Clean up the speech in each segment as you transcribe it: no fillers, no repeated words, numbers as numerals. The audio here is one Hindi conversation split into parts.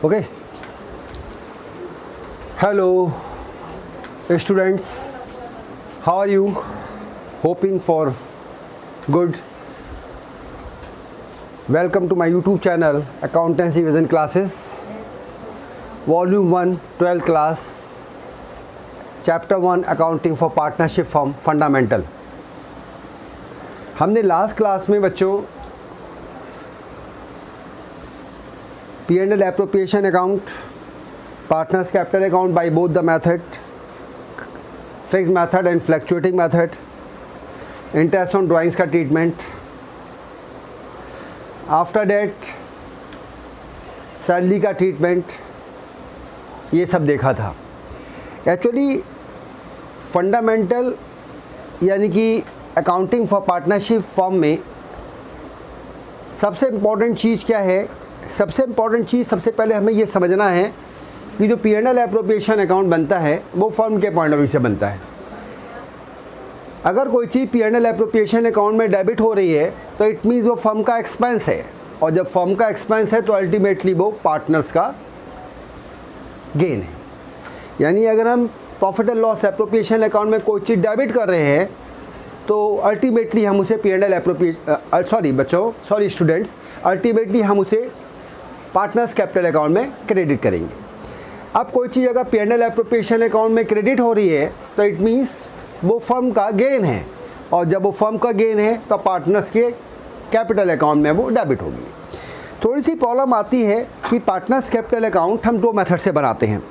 Okay. Hello, students. How are you? Hoping for good. Welcome to my YouTube channel, Accountancy Vision Classes, Volume 1, 12th class, Chapter 1, Accounting for Partnership Firm, Fundamental. हमने लास्ट क्लास में बच्चों P&L appropriation account, partners capital account by both the method, fixed method and fluctuating method, interest on drawings का treatment, after that सैलरी का ट्रीटमेंट, ये सब देखा था. एक्चुअली फंडामेंटल यानी कि अकाउंटिंग फॉर पार्टनरशिप फर्म में सबसे इम्पॉर्टेंट चीज़ क्या है? सबसे इम्पॉर्टेंट चीज़ सबसे पहले हमें ये समझना है कि जो P&L एप्रोप्रिएशन अकाउंट बनता है वो फर्म के पॉइंट ऑफ व्यू से बनता है. अगर कोई चीज़ P&L एप्रोप्रिएशन अकाउंट में डेबिट हो रही है तो इट मीन्स वो फर्म का एक्सपेंस है, और जब फर्म का एक्सपेंस है तो अल्टीमेटली वो पार्टनर्स का गेन है. यानी अगर हम profit and loss appropriation account में कोई चीज़ डेबिट कर रहे हैं तो अल्टीमेटली हम उसे P&L स्टूडेंट्स, अल्टीमेटली हम उसे पार्टनर्स कैपिटल अकाउंट में क्रेडिट करेंगे. अब कोई चीज़ अगर P&L एप्रोप्रिएशन अकाउंट में क्रेडिट हो रही है तो इट मीन्स वो फर्म का गेन है, और जब वो फर्म का गेन है तो पार्टनर्स के कैपिटल अकाउंट में वो डेबिट होगी. थोड़ी सी प्रॉब्लम आती है कि पार्टनर्स कैपिटल अकाउंट हम दो मेथड से बनाते हैं,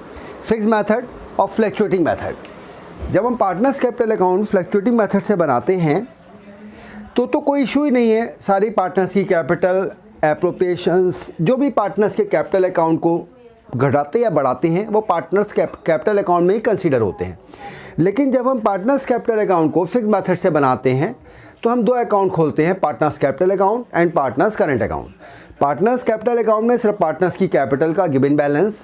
फिक्स मेथड और फ्लक्चुएटिंग मेथड. जब हम partners capital account fluctuating method से बनाते हैं तो कोई इशू ही नहीं है. सारी पार्टनर्स की कैपिटल एप्रोप्रिएशंस, जो भी पार्टनर्स के कैपिटल अकाउंट को घटाते या बढ़ाते हैं वो पार्टनर्स कैपिटल अकाउंट में ही कंसीडर होते हैं. लेकिन जब हम पार्टनर्स कैपिटल अकाउंट को फिक्स मेथड से बनाते हैं तो हम दो अकाउंट खोलते हैं, partners capital account and partners current account. Partners capital account में सिर्फ पार्टनर्स की कैपिटल का गिवन बैलेंस,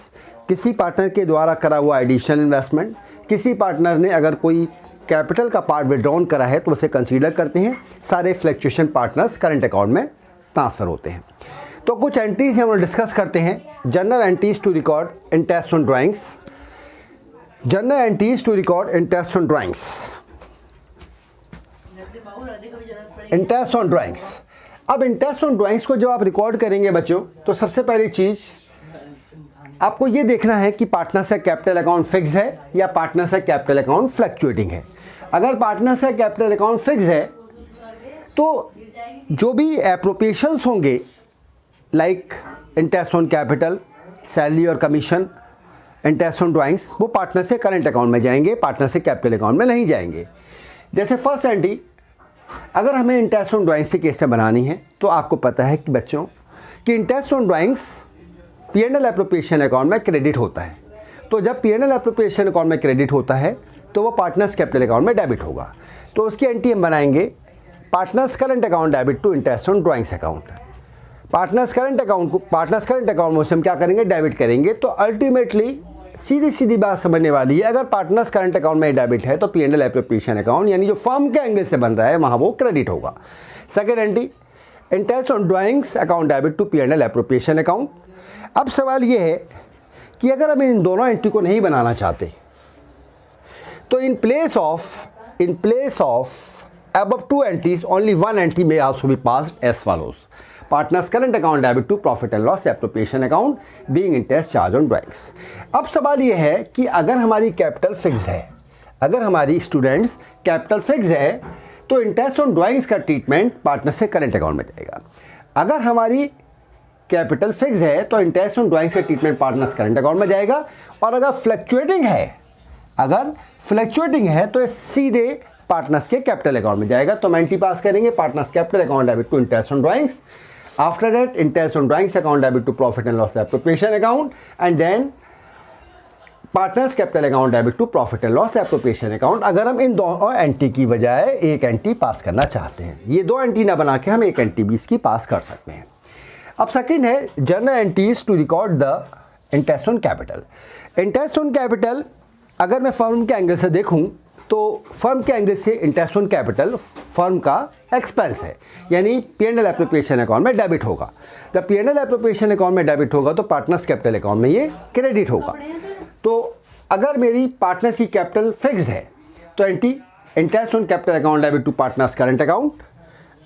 किसी पार्टनर के द्वारा करा हुआ एडिशनल इन्वेस्टमेंट, किसी पार्टनर ने अगर कोई कैपिटल का पार्ट विड्रॉन करा है तो उसे कंसीडर करते हैं. सारे फ्लक्चुएशन पार्टनर्स करंट अकाउंट में ट्रांसफ़र होते हैं. तो कुछ एंट्रीज हम डिस्कस करते हैं. General entries to record interest on drawings. General entries to record interest on drawings. Interest on drawings. अब इंटरेस्ट ऑन ड्राइंग्स को जब आप रिकॉर्ड करेंगे बच्चों तो सबसे पहली चीज़ आपको ये देखना है कि पार्टनर से कैपिटल अकाउंट फिक्स है या पार्टनर से कैपिटल अकाउंट फ्लक्चुएटिंग है. अगर पार्टनर से कैपिटल अकाउंट फिक्स है तो जो भी एप्रोप्रिएशंस होंगे like interest on capital, salary और कमीशन, इंटरेस्ट ऑन ड्राइंग्स, वो पार्टनर से करंट अकाउंट में जाएंगे, पार्टनर से कैपिटल अकाउंट में नहीं जाएंगे. जैसे फर्स्ट एंट्री अगर हमें इंटरेस्ट ऑन ड्राइंग्स की केस से बनानी है तो आपको पता है कि बच्चों कि interest on drawings P&L appropriation account में क्रेडिट होता है. तो जब P&L एप्रोप्रिएशन अकाउंट में क्रेडिट होता है तो वो पार्टनर्स कैपिटल अकाउंट में डेबिट होगा. तो उसकी एंट्री हम बनाएंगे partners current account debit to interest on drawings account. Partners current account में हम क्या करेंगे? डेबिट करेंगे. तो अल्टीमेटली सीधी बात समझने वाली है, अगर पार्टनर्स करंट अकाउंट में डेबिट है तो P&L एप्रोप्रिएशन अकाउंट यानी जो फर्म के एंगल से बन रहा है वहाँ वो क्रेडिट होगा. Second entry interest on drawings account debit to P&L appropriation account. अब सवाल ये है कि अगर हम इन दोनों एंट्री को नहीं बनाना चाहते तो in place of above two entries only one entry may also be passed as follows: partners current account debit to profit and loss appropriation account being interest charge on drawings. अब सवाल ये है कि अगर हमारी कैपिटल फिक्स है, अगर हमारी स्टूडेंट्स कैपिटल फिक्स है तो इंटरेस्ट ऑन ड्राइंग्स का ट्रीटमेंट पार्टनर से करंट अकाउंट में जाएगा. अगर हमारी कैपिटल फिक्स है तो इंटरेस्ट ऑन ड्राइंग्स का ट्रीटमेंट पार्टनर्स करंट अकाउंट में जाएगा. और अगर फ्लक्चुएटिंग है तो ये सीधे पार्टनर्स के कैपिटल अकाउंट में जाएगा. तो हम एंट्री पास करेंगे partners capital account debit to interest on drawings. After that interest on drawings account debit to profit and loss appropriation account, and then partners capital account debit to profit and loss appropriation account. अगर हम इन दोनों एंट्री की बजाय एक एंट्री पास करना चाहते हैं, ये दो एंट्री ना बना के हम एक एंट्री भी इसकी पास कर सकते हैं. अब सेकेंड है general entries to record the interest on capital. Interest on capital अगर मैं फर्म के एंगल से देखूं तो फर्म के एंगल से इंटरेस्ट ऑन कैपिटल फर्म का एक्सपेंस है, यानी P&L एप्रोप्रिएशन अकाउंट में डेबिट होगा। जब P&L एप्रोप्रिएशन अकाउंट में डेबिट होगा तो पार्टनर्स कैपिटल अकाउंट में ये क्रेडिट होगा। तो अगर मेरी पार्टनर्स की कैपिटल फिक्स्ड है तो interest on capital account debit to partners current account,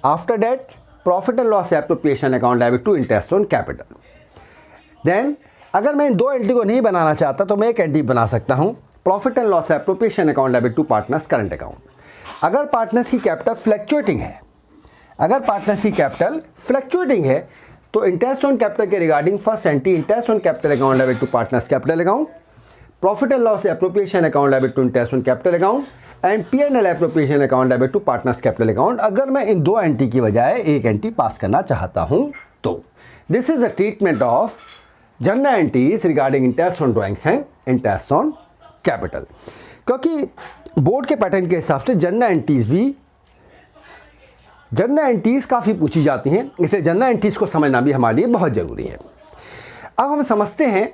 after that profit and loss appropriation account debit to interest on capital. Then अगर मैं इन दो एंट्री को नहीं बनाना चाहता तो मैं एक एंट्री बना सकता हूँ, profit and loss appropriation account debit to partners current account. अगर पार्टनर्स की कैपिटल फ्लक्चुएटिंग है, अगर पार्टनर्स की कैपिटल फ्लक्चुएटिंग है तो इंटरेस्ट ऑन कैपिटल के regarding first entry interest on capital account debit to partners capital account, profit and loss appropriation account debit to interest on capital account and P&L appropriation account debit to partners capital account. अगर मैं इन दो एंट्री की बजाय एक एंट्री पास करना चाहता हूं तो this is the treatment of general entries regarding interest on drawings and interest on capital. क्योंकि बोर्ड के पैटर्न के हिसाब से जनरल एंट्रीज काफ़ी पूछी जाती हैं, इसे जनरल एंट्रीज को समझना भी हमारे लिए बहुत ज़रूरी है। अब हम समझते हैं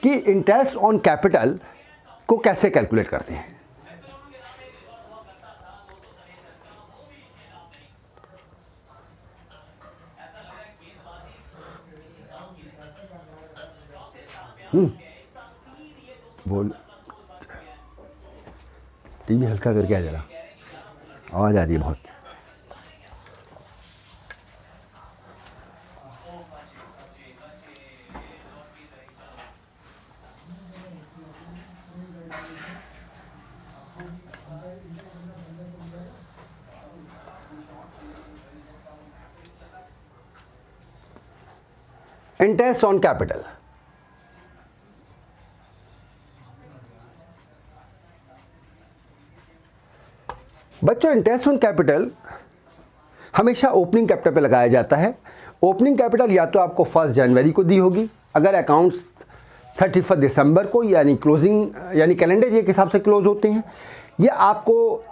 कि इंटरेस्ट ऑन कैपिटल को कैसे कैलकुलेट करते हैं। बोल टीवी हल्का करके आ जरा, आवाज़ आ रही है बहुत। इंटरेस्ट ऑन कैपिटल, बच्चों इंटरेस्ट ऑन कैपिटल हमेशा ओपनिंग कैपिटल पे लगाया जाता है। ओपनिंग कैपिटल या तो आपको 1 जनवरी को दी होगी अगर अकाउंट्स 31 दिसंबर को यानी क्लोजिंग यानी कैलेंडर ईयर के हिसाब से क्लोज होते हैं, या आपको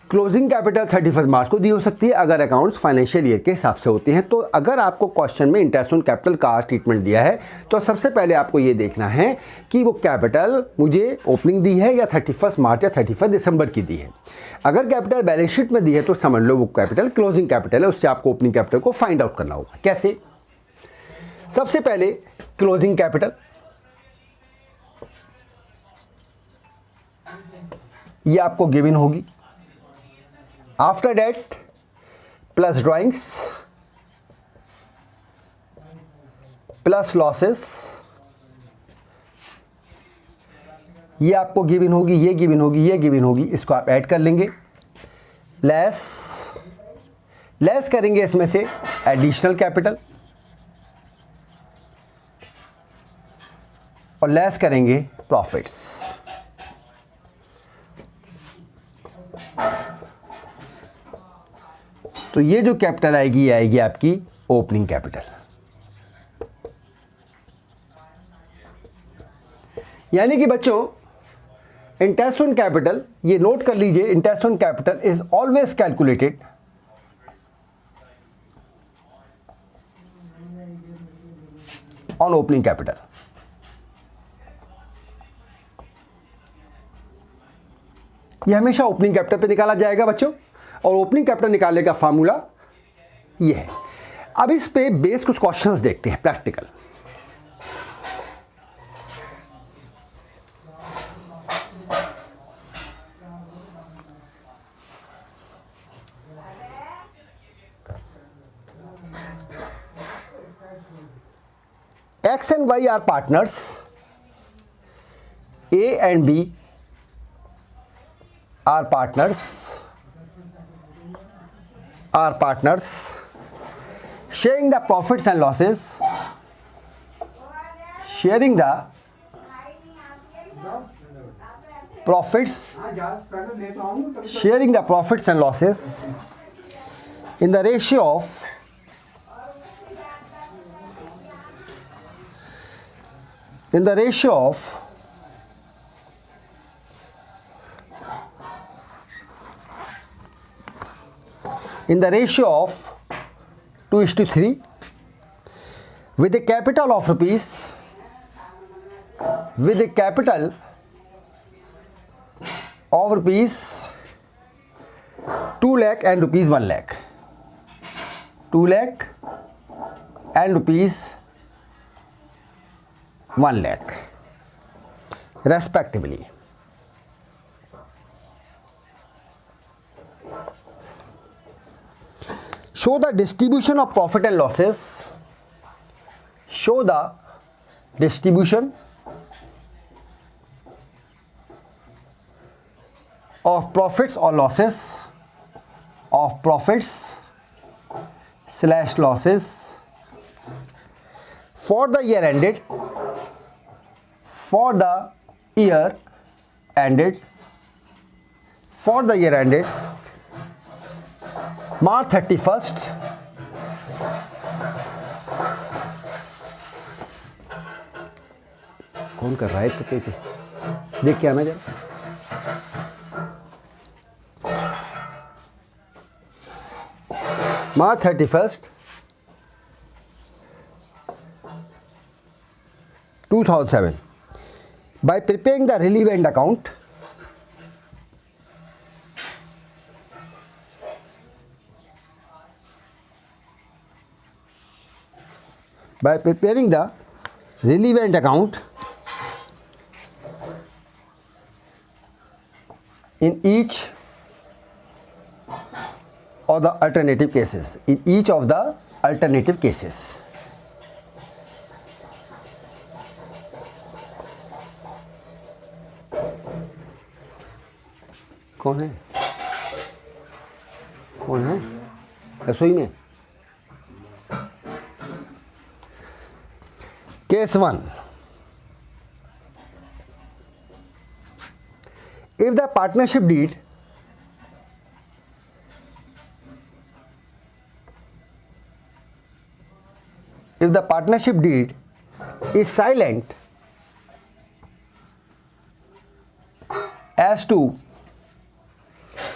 क्लोजिंग कैपिटल 31 मार्च को दी हो सकती है अगर अकाउंट्स फाइनेंशियल ईयर के हिसाब से होते हैं। तो अगर आपको क्वेश्चन में इंटरेस्ट ऑन कैपिटल का ट्रीटमेंट दिया है तो सबसे पहले आपको ये देखना है कि वो कैपिटल मुझे ओपनिंग दी है या 31 मार्च या 31 दिसंबर की दी है। अगर कैपिटल बैलेंस शीट में दी है तो समझ लो वो कैपिटल क्लोजिंग कैपिटल है, उससे आपको ओपनिंग कैपिटल को फाइंड आउट करना होगा। कैसे? सबसे पहले क्लोजिंग कैपिटल, ये आपको गिवन होगी। After date plus drawings plus losses, ये आपको गिवन होगी, ये गिवन होगी, ये गिवन होगी, इसको आप ऐड कर लेंगे। लेस करेंगे इसमें से एडिशनल कैपिटल और लेस करेंगे प्रॉफिट्स। तो ये जो कैपिटल आएगी ये आएगी आपकी ओपनिंग कैपिटल। यानी कि बच्चों इंटरेस्ट ऑन कैपिटल, ये नोट कर लीजिए, interest on capital is always calculated on opening capital. ये हमेशा ओपनिंग कैपिटल पे निकाला जाएगा बच्चों, और ओपनिंग कैपिटल निकालने का फार्मूला ये है। अब इस पे बेस कुछ क्वेश्चंस देखते हैं practical. X and Y are partners, A and B are partners, sharing the profits and losses, sharing the profits and losses in the ratio of in the ratio of 2:3 with a capital of rupees 10 2 lakh and rupees 1 lakh, 2 lakh and rupees 1 lakh respectively. Show the distribution of profit and losses. Show the distribution of profits or losses, of profits / losses for the year ended, for the year ended, for the year ended March 31st, कौन कर रहा है इतने पे, देख के आना जरा। March 31st, 2007. By preparing the relevant account, by preparing the relevant account in each of the alternative cases, in each of the alternative cases. कौन है, कौन है रसोई में? Case 1. If the partnership deed is silent as to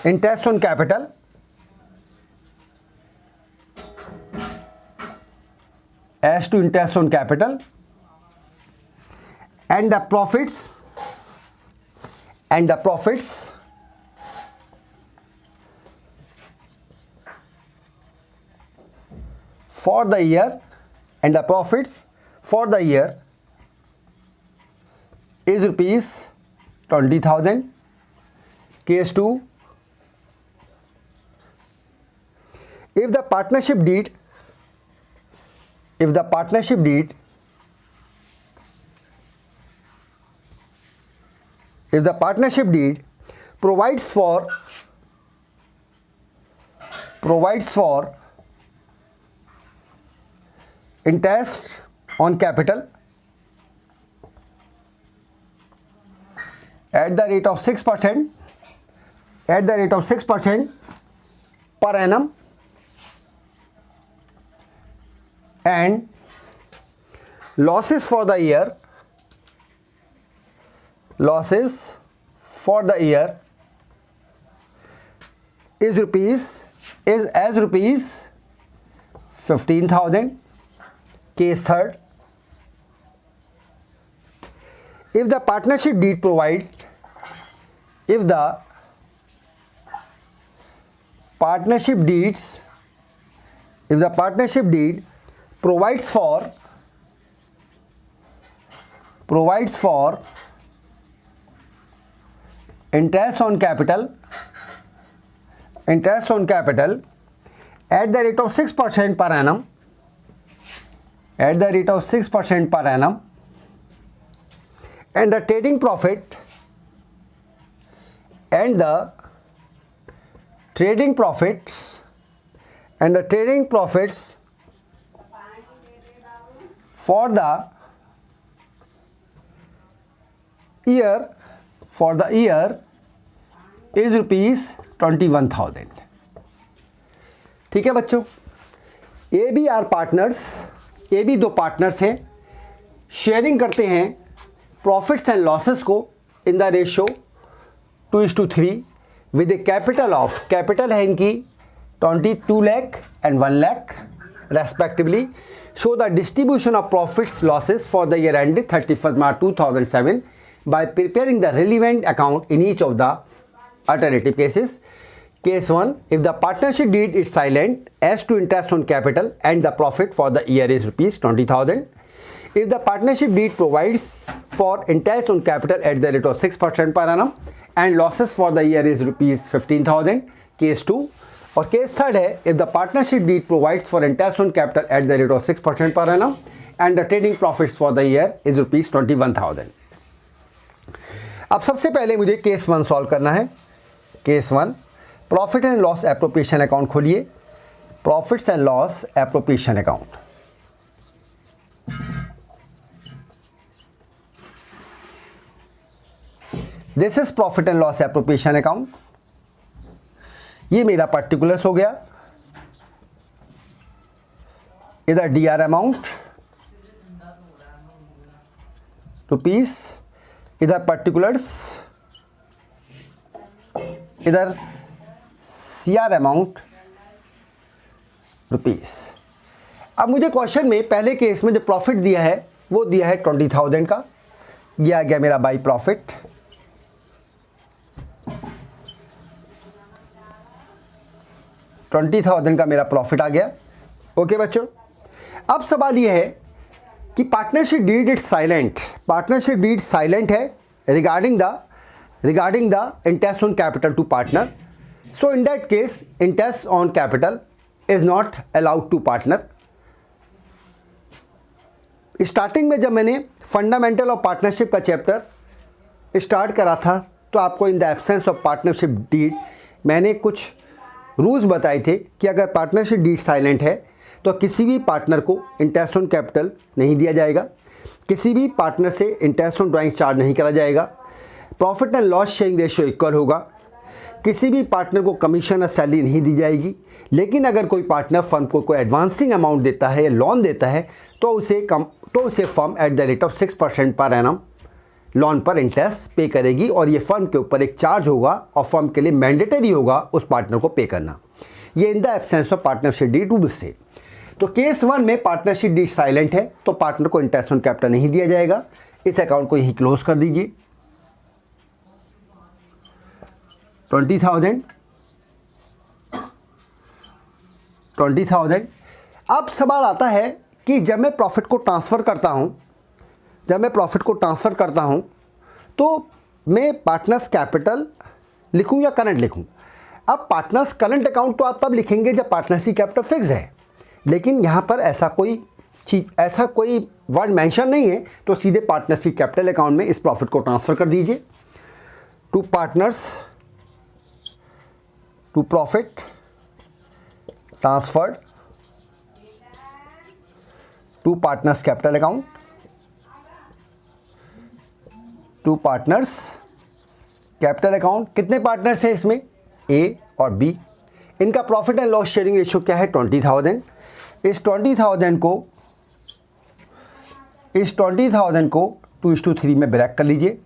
interest on capital, and the profits for the year, and the profits for the year is rupees 20,000. Case 2. If the partnership deed provides for interest on capital at the rate of 6% per annum, and losses for the year is as rupees 15,000. Case 3. If the partnership deed provides for interest on capital at the rate of 6% per annum, and the trading profits for the year is rupees 21,000. ठीक है बच्चों, ये भी आर पार्टनर्स, ये भी दो पार्टनर्स हैं, शेयरिंग करते हैं प्रॉफिट्स एंड लॉसेस को in the ratio 2:3 with A capital है इनकी 22 lakh and 1 lakh respectively. Show the distribution of profits losses for the year ended 31st March 2007 by preparing the relevant account in each of the alternative cases. Case 1, if the partnership deed is silent as to interest on capital and the profit for the year is rupees 20,000. If the partnership deed provides for interest on capital at the rate of 6% per annum and losses for the year is rupees 15,000. Case 2. और केस थर्ड है, if the partnership deed provides for interest on capital at the rate of 6% per annum and the trading profits for the year is rupees 21,000. अब सबसे पहले मुझे केस 1 सॉल्व करना है. Case 1, profit and loss appropriation account खोलिए. Profits and loss appropriation account. This is profit and loss appropriation account. ये मेरा पर्टिकुलर्स हो गया. इधर डीआर अमाउंट रुपीस, इधर पर्टिकुलर्स, इधर सीआर अमाउंट रुपीस. अब मुझे क्वेश्चन में पहले केस में जो प्रॉफिट दिया है वो दिया है 20,000 का. ये आ गया मेरा बाई प्रॉफिट. $20,000 का मेरा प्रॉफिट आ गया. ओके बच्चों, अब सवाल ये है कि partnership deed it's silent. Partnership deed silent है regarding the interest on capital to partner. So in that case interest on capital is not allowed to partner. Starting में जब मैंने फंडामेंटल ऑफ पार्टनरशिप का चैप्टर स्टार्ट करा था तो आपको in the absence of partnership deed मैंने कुछ रूल्स बताए थे कि अगर पार्टनरशिप डीड साइलेंट है तो किसी भी पार्टनर को इंटरेस्ट ऑन कैपिटल नहीं दिया जाएगा, किसी भी पार्टनर से इंटरेस्ट ऑन ड्राइंग चार्ज नहीं करा जाएगा, profit and loss sharing ratio equal होगा, किसी भी पार्टनर को कमीशन या सैलरी नहीं दी जाएगी. लेकिन अगर कोई पार्टनर फर्म को कोई एडवांसिंग अमाउंट देता है या लोन देता है तो उसे firm at the rate of 6% per annum loan पर इंटरेस्ट पे करेगी और ये फर्म के ऊपर एक चार्ज होगा और फर्म के लिए मैंडेटरी होगा उस पार्टनर को पे करना. ये in the absence of partnership deed rules थे. तो केस 1 में पार्टनरशिप डीड साइलेंट है तो पार्टनर को इंटरेस्ट ऑन कैपिटल नहीं दिया जाएगा. इस अकाउंट को यही क्लोज कर दीजिए. 20,000. अब सवाल आता है कि जब मैं प्रॉफिट को ट्रांसफ़र करता हूं तो मैं पार्टनर्स कैपिटल लिखूं या करंट लिखूं. अब पार्टनर्स करंट अकाउंट तो आप तब लिखेंगे जब पार्टनरशिप कैपिटल फिक्स है, लेकिन यहाँ पर ऐसा कोई वर्ड मेंशन नहीं है. तो सीधे पार्टनरशिप कैपिटल अकाउंट में इस प्रॉफिट को ट्रांसफ़र कर दीजिए to partners, to profit transferred to partners capital account, to partners capital account. कितने पार्टनर्स हैं इसमें? ए और बी. इनका profit and loss sharing ratio क्या है? 20,000. इस 20,000 को 2:3 में ब्रेक कर लीजिए.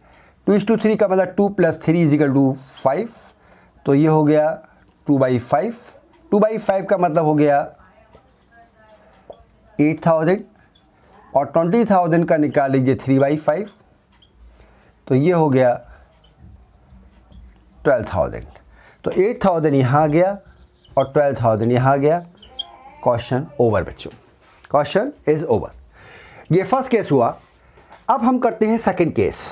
2:3 का मतलब 2 + 3 = 5. तो ये हो गया 2/5. 2/5 का मतलब हो गया 8,000 और 20,000 का निकाल लीजिए 3/5. तो ये हो गया 12,000. तो 8,000 यहाँ आ गया और 12,000 यहाँ आ गया. क्वेश्चन ओवर बच्चों, क्वेश्चन इज ओवर. ये फर्स्ट केस हुआ. अब हम करते हैं सेकंड केस.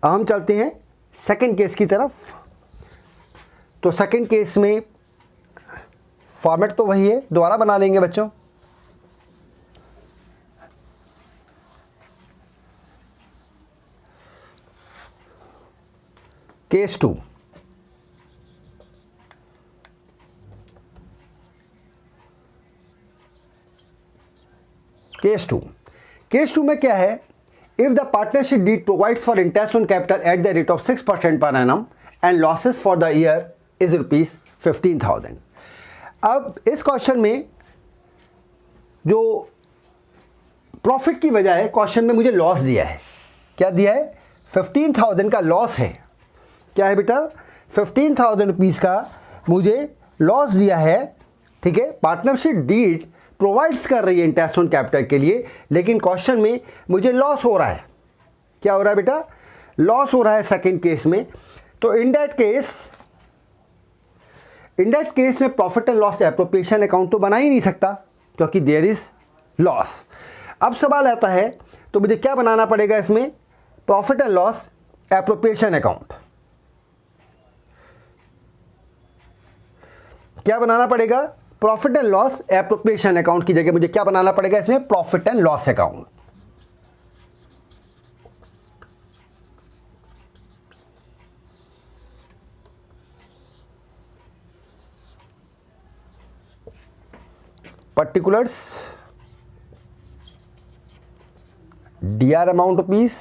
अब हम चलते हैं सेकंड केस की तरफ. तो सेकंड केस में फॉर्मेट तो वही है, दोबारा बना लेंगे बच्चों. केस 2. केस 2 में क्या है? If the partnership deed provides for interest on capital at the rate of 6% per annum and losses for the year is ₹15,000. अब इस क्वेश्चन में जो प्रॉफिट की वजह है, क्वेश्चन में मुझे लॉस दिया है. क्या दिया है? 15,000 का लॉस है. क्या है बेटा? 15,000 रुपीज़ का मुझे लॉस दिया है. ठीक है, पार्टनरशिप डीड प्रोवाइड्स कर रही है इंटरेस्ट ऑन कैपिटल के लिए, लेकिन क्वेश्चन में मुझे लॉस हो रहा है. क्या हो रहा है बेटा? लॉस हो रहा है सेकंड केस में. तो in that case in that case में profit and loss appropriation account तो बना ही नहीं सकता क्योंकि देयर इज लॉस। अब सवाल आता है तो मुझे क्या बनाना पड़ेगा इसमें, profit and loss appropriation account. क्या बनाना पड़ेगा, profit and loss appropriation account की जगह मुझे क्या बनाना पड़ेगा इसमें, profit and loss account. particulars dr amount rupees,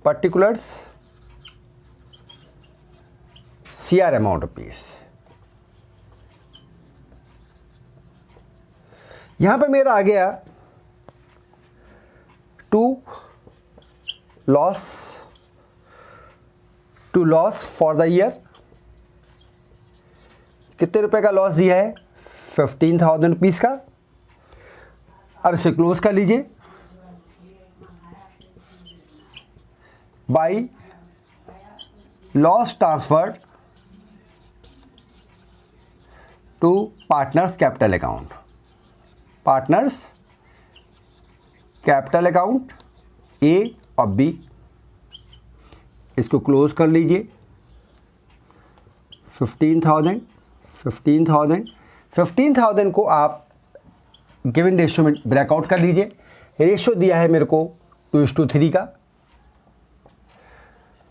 particulars cr amount rupees। यहां पे मेरा आ गया to loss for the year, कितने रुपए का लॉस दिया है, 15,000 रुपीज़ का। अब इसे क्लोज कर लीजिए, by loss transferred to partners capital account, partners capital account A और बी, इसको क्लोज कर लीजिए। 15,000 को आप गिवन रेशियो में ब्रेकआउट कर लीजिए। रेशियो दिया है मेरे को 2:3 का,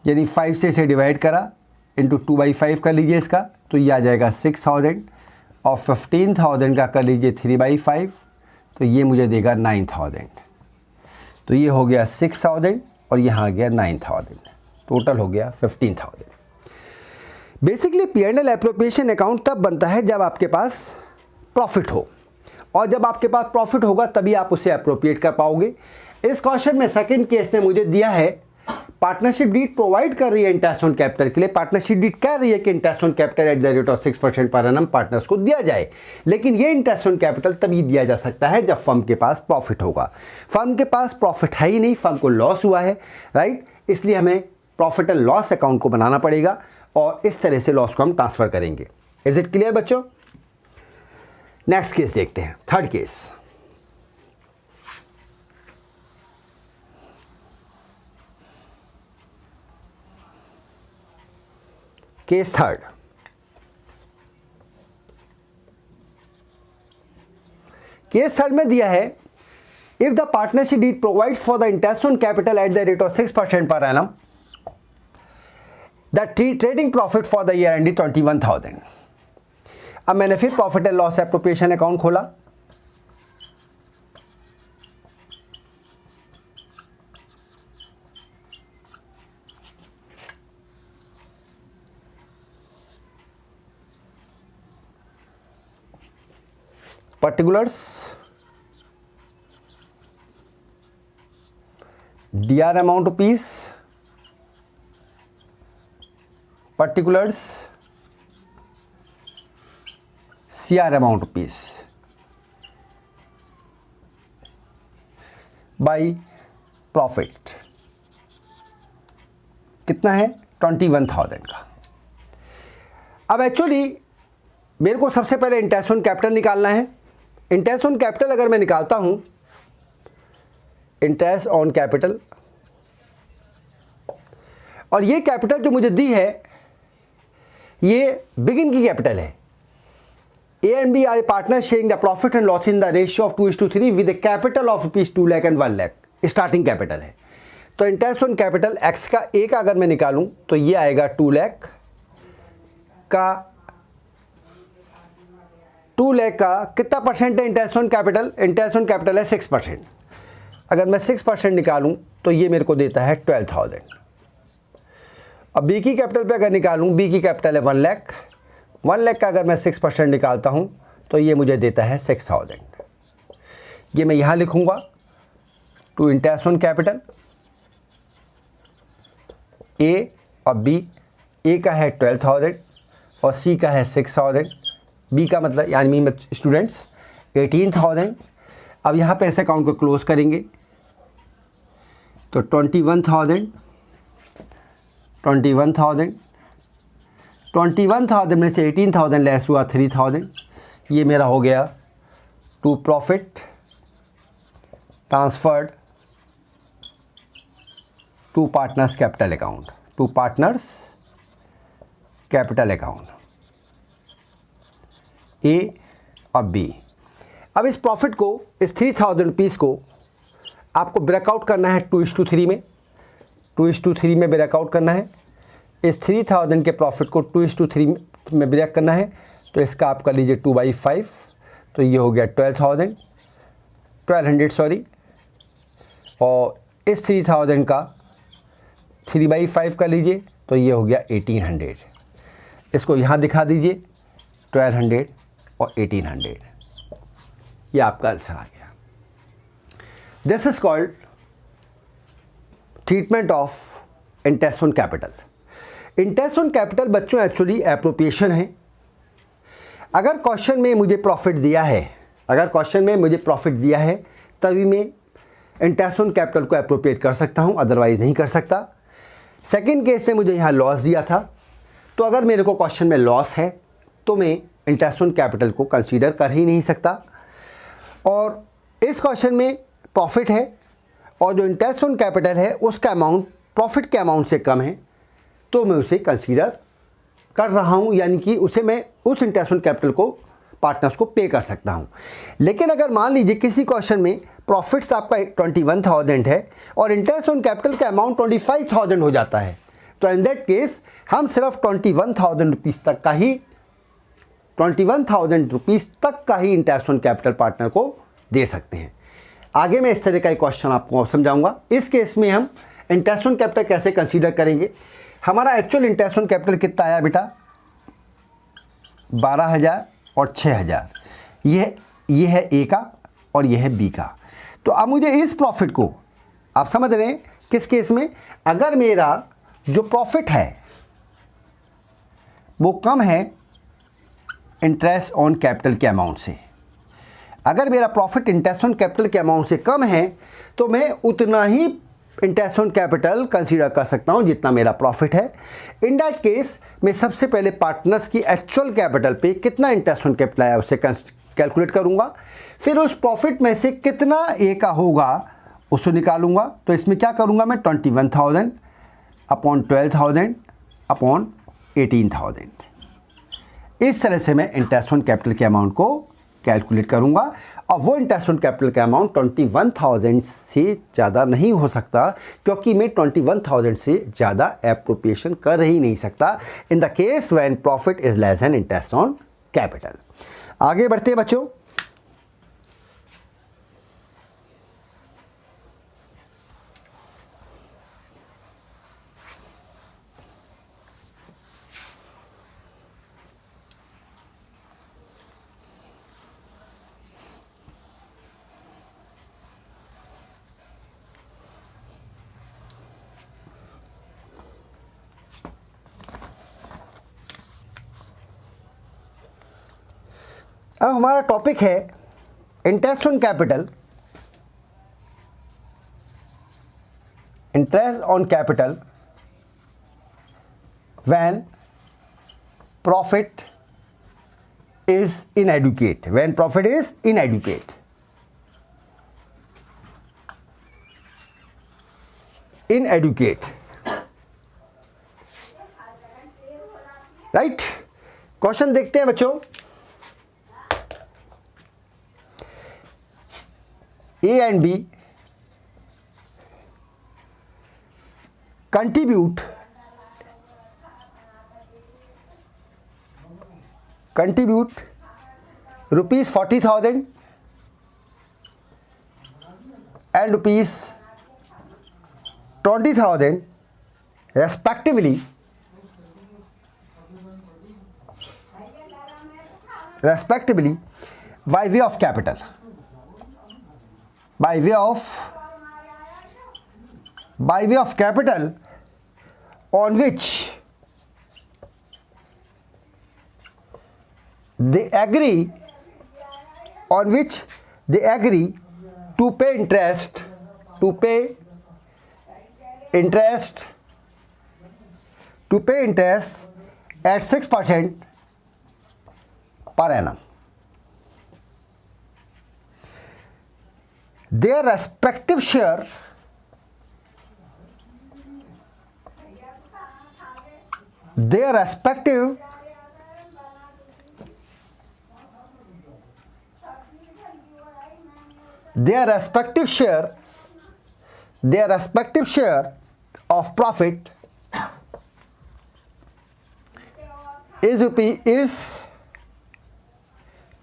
यानी 5 से इसे डिवाइड करा इंटू 2/5 कर लीजिए इसका, तो ये आ जाएगा 6,000 और 15,000 का कर लीजिए 3/5, तो ये मुझे देगा 9,000। तो ये हो गया 6,000 और यहाँ आ गया 9,000, टोटल हो गया 15,000। बेसिकली P&L एप्रोप्रिएशन अकाउंट तब बनता है जब आपके पास प्रॉफिट हो, और जब आपके पास प्रॉफिट होगा तभी आप उसे अप्रोप्रिएट कर पाओगे। इस क्वेश्चन में सेकंड केस में मुझे दिया है पार्टनरशिप डीड प्रोवाइड कर रही है इंटरेस्ट ऑन कैपिटल के लिए, पार्टनरशिप डीड कह रही है कि interest on capital at the rate of 6% per annum partners को दिया जाए, लेकिन ये इंटरेस्ट ऑन कैपिटल तभी दिया जा सकता है जब फर्म के पास प्रॉफिट होगा। फर्म के पास प्रॉफिट है ही नहीं, फर्म को लॉस हुआ है, राइट, इसलिए हमें प्रॉफिट एंड लॉस अकाउंट को बनाना पड़ेगा और इस तरह से लॉस को हम ट्रांसफर करेंगे। इज इट क्लियर बच्चों? नेक्स्ट केस देखते हैं, third case. Case third, case third में दिया है if the partnership deed provides for the interest on capital at the rate of 6% per annum, the trading profit for the year ending 21,000। अब मैंने फिर profit and loss appropriation account खोला, particulars dr amount rupees, particulars cr amount rupees by profit कितना है 21,000 का। अब एक्चुअली मेरे को सबसे पहले इंटरेस्ट ऑन कैपिटल निकालना है। इंटरेस्ट ऑन कैपिटल अगर मैं निकालता हूं, इंटरेस्ट ऑन कैपिटल, और ये कैपिटल जो मुझे दी है ये बिगिन की कैपिटल है। A and B are partners sharing the profit and loss in the ratio of 2:3 with a capital of rupees 2 lakh and 1 lakh, starting capital है। तो इंटरेस्ट ऑन कैपिटल एक्स का ए का अगर मैं निकालूं तो ये आएगा 2 लाख का, 2 लाख का कितना परसेंट है interest on capital? Interest on capital है 6%। अगर मैं 6% निकालूं तो ये मेरे को देता है 12,000। अब बी की कैपिटल पे अगर निकालूं, बी की कैपिटल है 1 लाख, 1 लाख का अगर मैं 6% निकालता हूं तो ये मुझे देता है 6,000। ये मैं यहाँ लिखूंगा टू इंटरेस्ट ऑन कैपिटल, ए और बी, ए का है 12,000 और सी का है 6,000, बी का मतलब यानी स्टूडेंट्स 18,000। अब यहाँ पे इस अकाउंट को क्लोज करेंगे तो 21,000, 21,000 में से 18,000 लेस हुआ 3,000, ये मेरा हो गया to profit transferred to partners capital account, to partners capital account A और बी। अब इस प्रॉफिट को, इस 3,000 रुपीज़ को आपको ब्रेकआउट करना है 2:3 में, 2:3 में ब्रेकआउट करना है। इस 3,000 के प्रॉफिट को 2:3 में ब्रेक करना है, तो इसका आप कर लीजिए 2/5, तो ये हो गया 1200 सॉरी, और इस 3,000 का 3/5 कर लीजिए, तो ये हो गया 1800। इसको यहाँ दिखा दीजिए 1200 और 1800, ये आपका आंसर आ गया। This is called treatment of interest on capital. Interest on capital बच्चों एक्चुअली एप्रोप्रिएशन है। अगर क्वेश्चन में मुझे प्रॉफिट दिया है, अगर क्वेश्चन में मुझे प्रॉफिट दिया है तभी मैं इंटरेस्ट ऑन कैपिटल को एप्रोप्रिएट कर सकता हूं, अदरवाइज नहीं कर सकता। सेकंड केस में मुझे यहाँ लॉस दिया था, तो अगर मेरे को क्वेश्चन में लॉस है तो मैं इंटरेस्ट ऑन कैपिटल को कंसीडर कर ही नहीं सकता। और इस क्वेश्चन में प्रॉफिट है और जो इंटरेस्ट ऑन कैपिटल है उसका अमाउंट प्रॉफिट के अमाउंट से कम है, तो मैं उसे कंसीडर कर रहा हूं, यानी कि उसे मैं उस इंटरेस्ट ऑन कैपिटल को पार्टनर्स को पे कर सकता हूं। लेकिन अगर मान लीजिए किसी क्वेश्चन में प्रॉफिट्स आपका 21,000 है और इंटरेस्ट ऑन कैपिटल का अमाउंट 25,000 हो जाता है, तो इन दैट केस हम सिर्फ 21,000 रुपीज़ तक का ही 21,000 रुपीज़ तक का ही इंटरेस्ट ऑन कैपिटल पार्टनर को दे सकते हैं। आगे मैं इस तरह का एक क्वेश्चन आपको समझाऊंगा। इस केस में हम इंटरेस्ट ऑन कैपिटल कैसे कंसीडर करेंगे। हमारा एक्चुअल इंटरेस्ट ऑन कैपिटल कितना आया बेटा, 12,000 और 6,000, ये है ए का और ये है बी का। तो अब मुझे इस प्रॉफिट को, आप समझ रहे हैं किस केस में, अगर मेरा जो प्रॉफिट है वो कम है इंटरेस्ट ऑन कैपिटल के अमाउंट से, अगर मेरा प्रॉफिट इंटरेस्ट ऑन कैपिटल के अमाउंट से कम है तो मैं उतना ही इंटरेस्ट ऑन कैपिटल कंसीडर कर सकता हूं जितना मेरा प्रॉफिट है। इन दैट केस मैं सबसे पहले पार्टनर्स की एक्चुअल कैपिटल पे कितना इंटरेस्ट ऑन कैपिटल है उसे कैलकुलेट करूंगा, फिर उस प्रॉफिट में से कितना ए का होगा उसको निकालूंगा। तो इसमें क्या करूंगा मैं, 21,000 अपॉन 12,000 अपॉन 18,000, इस तरह से मैं इंटरेस्ट ऑन कैपिटल के अमाउंट को कैलकुलेट करूंगा। और वो इंटरेस्ट ऑन कैपिटल का अमाउंट 21,000 से ज़्यादा नहीं हो सकता, क्योंकि मैं 21,000 से ज़्यादा एप्रोप्रिएशन कर ही नहीं सकता in the case when profit is less than interest on capital. आगे बढ़ते हैं बच्चों। अब हमारा टॉपिक है interest on capital. Interest on capital when profit is inadequate, when profit is inadequate. Inadequate, right. Question देखते हैं बच्चों। A and B contribute rupees 40,000 and rupees 20,000 respectively by way of capital, by way of capital on which they agree to pay interest at 6% per annum. Their respective share of profit is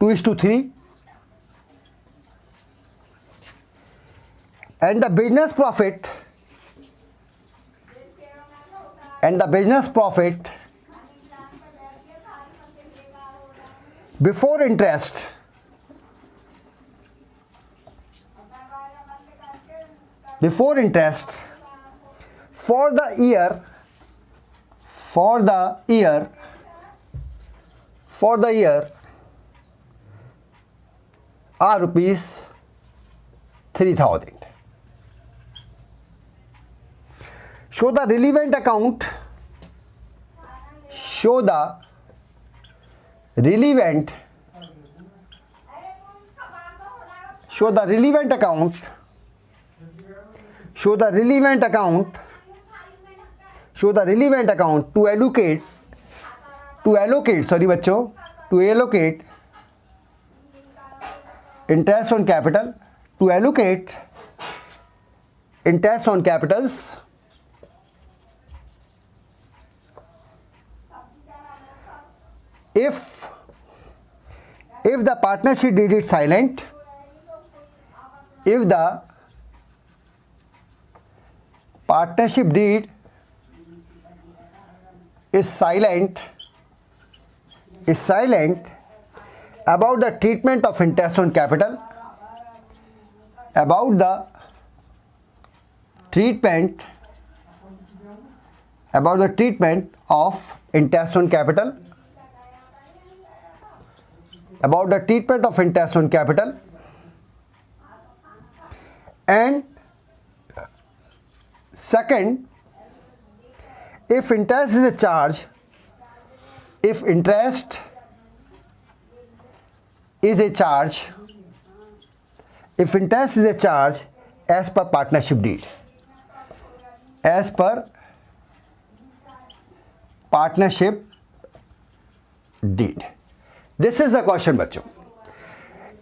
2:3, and the business profit before interest for the year are rupees 3,000. Show the relevant account to allocate interest on capital, capitals if the partnership deed is silent, about the treatment of interest on capital, about the treatment of interest on capital, and second, if interest is a charge, as per partnership deed, this is a question बच्चों.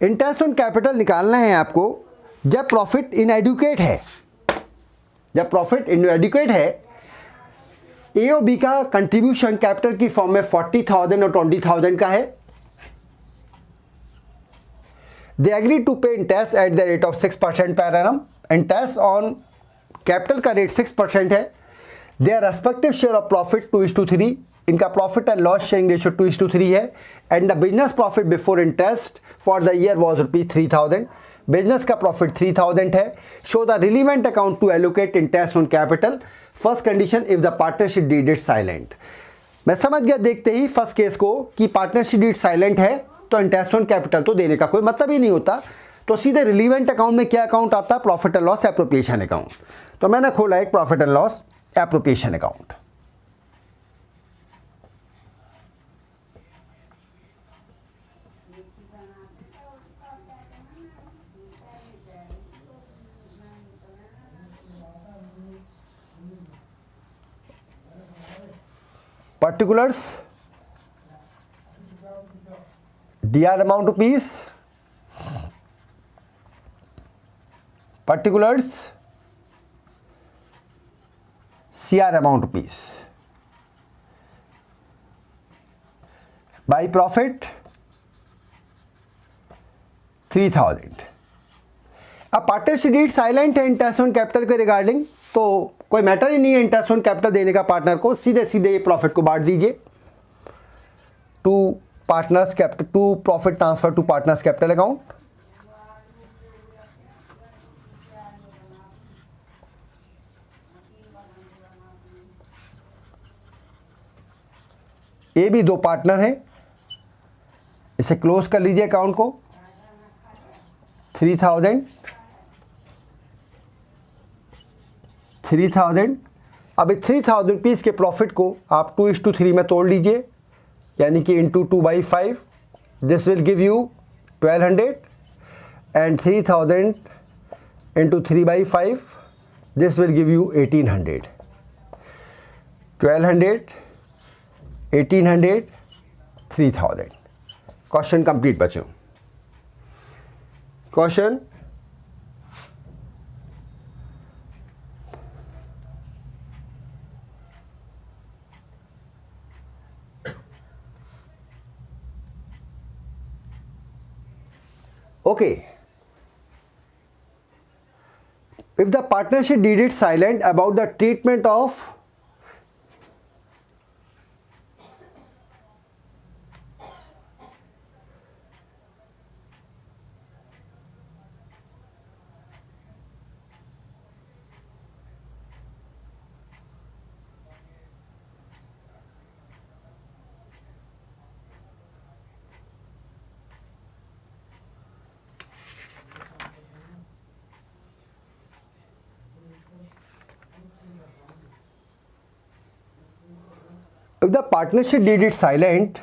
इंटरेस्ट ऑन कैपिटल निकालना है आपको जब प्रॉफिट इनएडुकेट है. ए और बी का कंट्रीब्यूशन कैपिटल की फॉर्म में 40,000 और 20,000 का है. They agree to pay interest at the rate of 6% per annum. Interest on capital का रेट 6% है. Their respective share of profit 2:3. इनका profit and loss sharing ratio 2:3 है. And the business profit before interest for the year was ₹3,000. Business का प्रॉफिट 3,000 है. Show the relevant account to allocate interest on capital. First condition, if the partnership deed is silent. मैं समझ गया देखते ही फर्स्ट केस को कि पार्टनरशिप डीड साइलेंट है तो इंटरेस्ट ऑन कैपिटल तो देने का कोई मतलब ही नहीं होता. तो सीधे रिलीवेंट अकाउंट में क्या अकाउंट आता है? Profit and loss appropriation account. तो मैंने खोला एक profit and loss appropriation account. Particulars, DR amount rupees, particulars, CR amount rupees. By profit 3,000. अब पार्टनरशिप डीड साइलेंट है इंटरेस्ट ऑन कैपिटल के रिगार्डिंग, तो कोई मैटर ही नहीं है इंटरेस्ट ऑन कैपिटल देने का पार्टनर को. सीधे सीधे प्रॉफिट को बांट दीजिए to partners capital, to profit transfer to partners capital account. ये भी 2 पार्टनर हैं, इसे क्लोज कर लीजिए अकाउंट को. 3,000. अब 3,000 रुपीज़ के प्रॉफिट को आप 2:3 में तोड़ लीजिए. यानी कि into 2/5, this will give you 1200 and 3000 into 3/5, this will give you 1800. 1200, 1800, 3000. Question complete बच्चों. Question okay. If the partnership deed is silent about the treatment of if the partnership deed is silent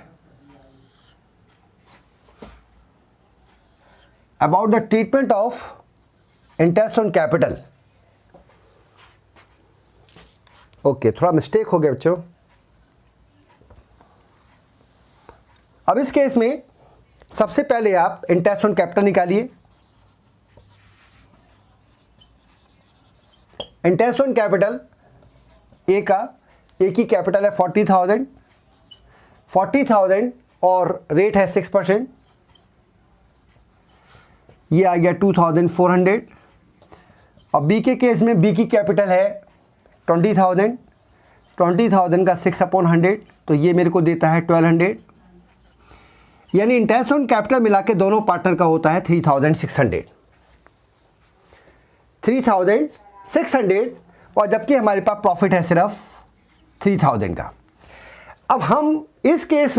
about the treatment of interest on capital. Okay थोड़ा मिस्टेक हो गया बच्चों. अब इस केस में सबसे पहले आप इंटरेस्ट ऑन कैपिटल निकालिए. इंटरेस्ट ऑन कैपिटल ए की कैपिटल है 40,000 और रेट है 6%. ये आ गया 2,400. और बी के केस में बी की कैपिटल है 20,000 का 6/100, तो ये मेरे को देता है 1200. यानी इंटरेस्ट ऑन कैपिटल मिला के दोनों पार्टनर का होता है 3,600 और जबकि हमारे पास प्रॉफिट है सिर्फ 3,000 का. अब हम इस केस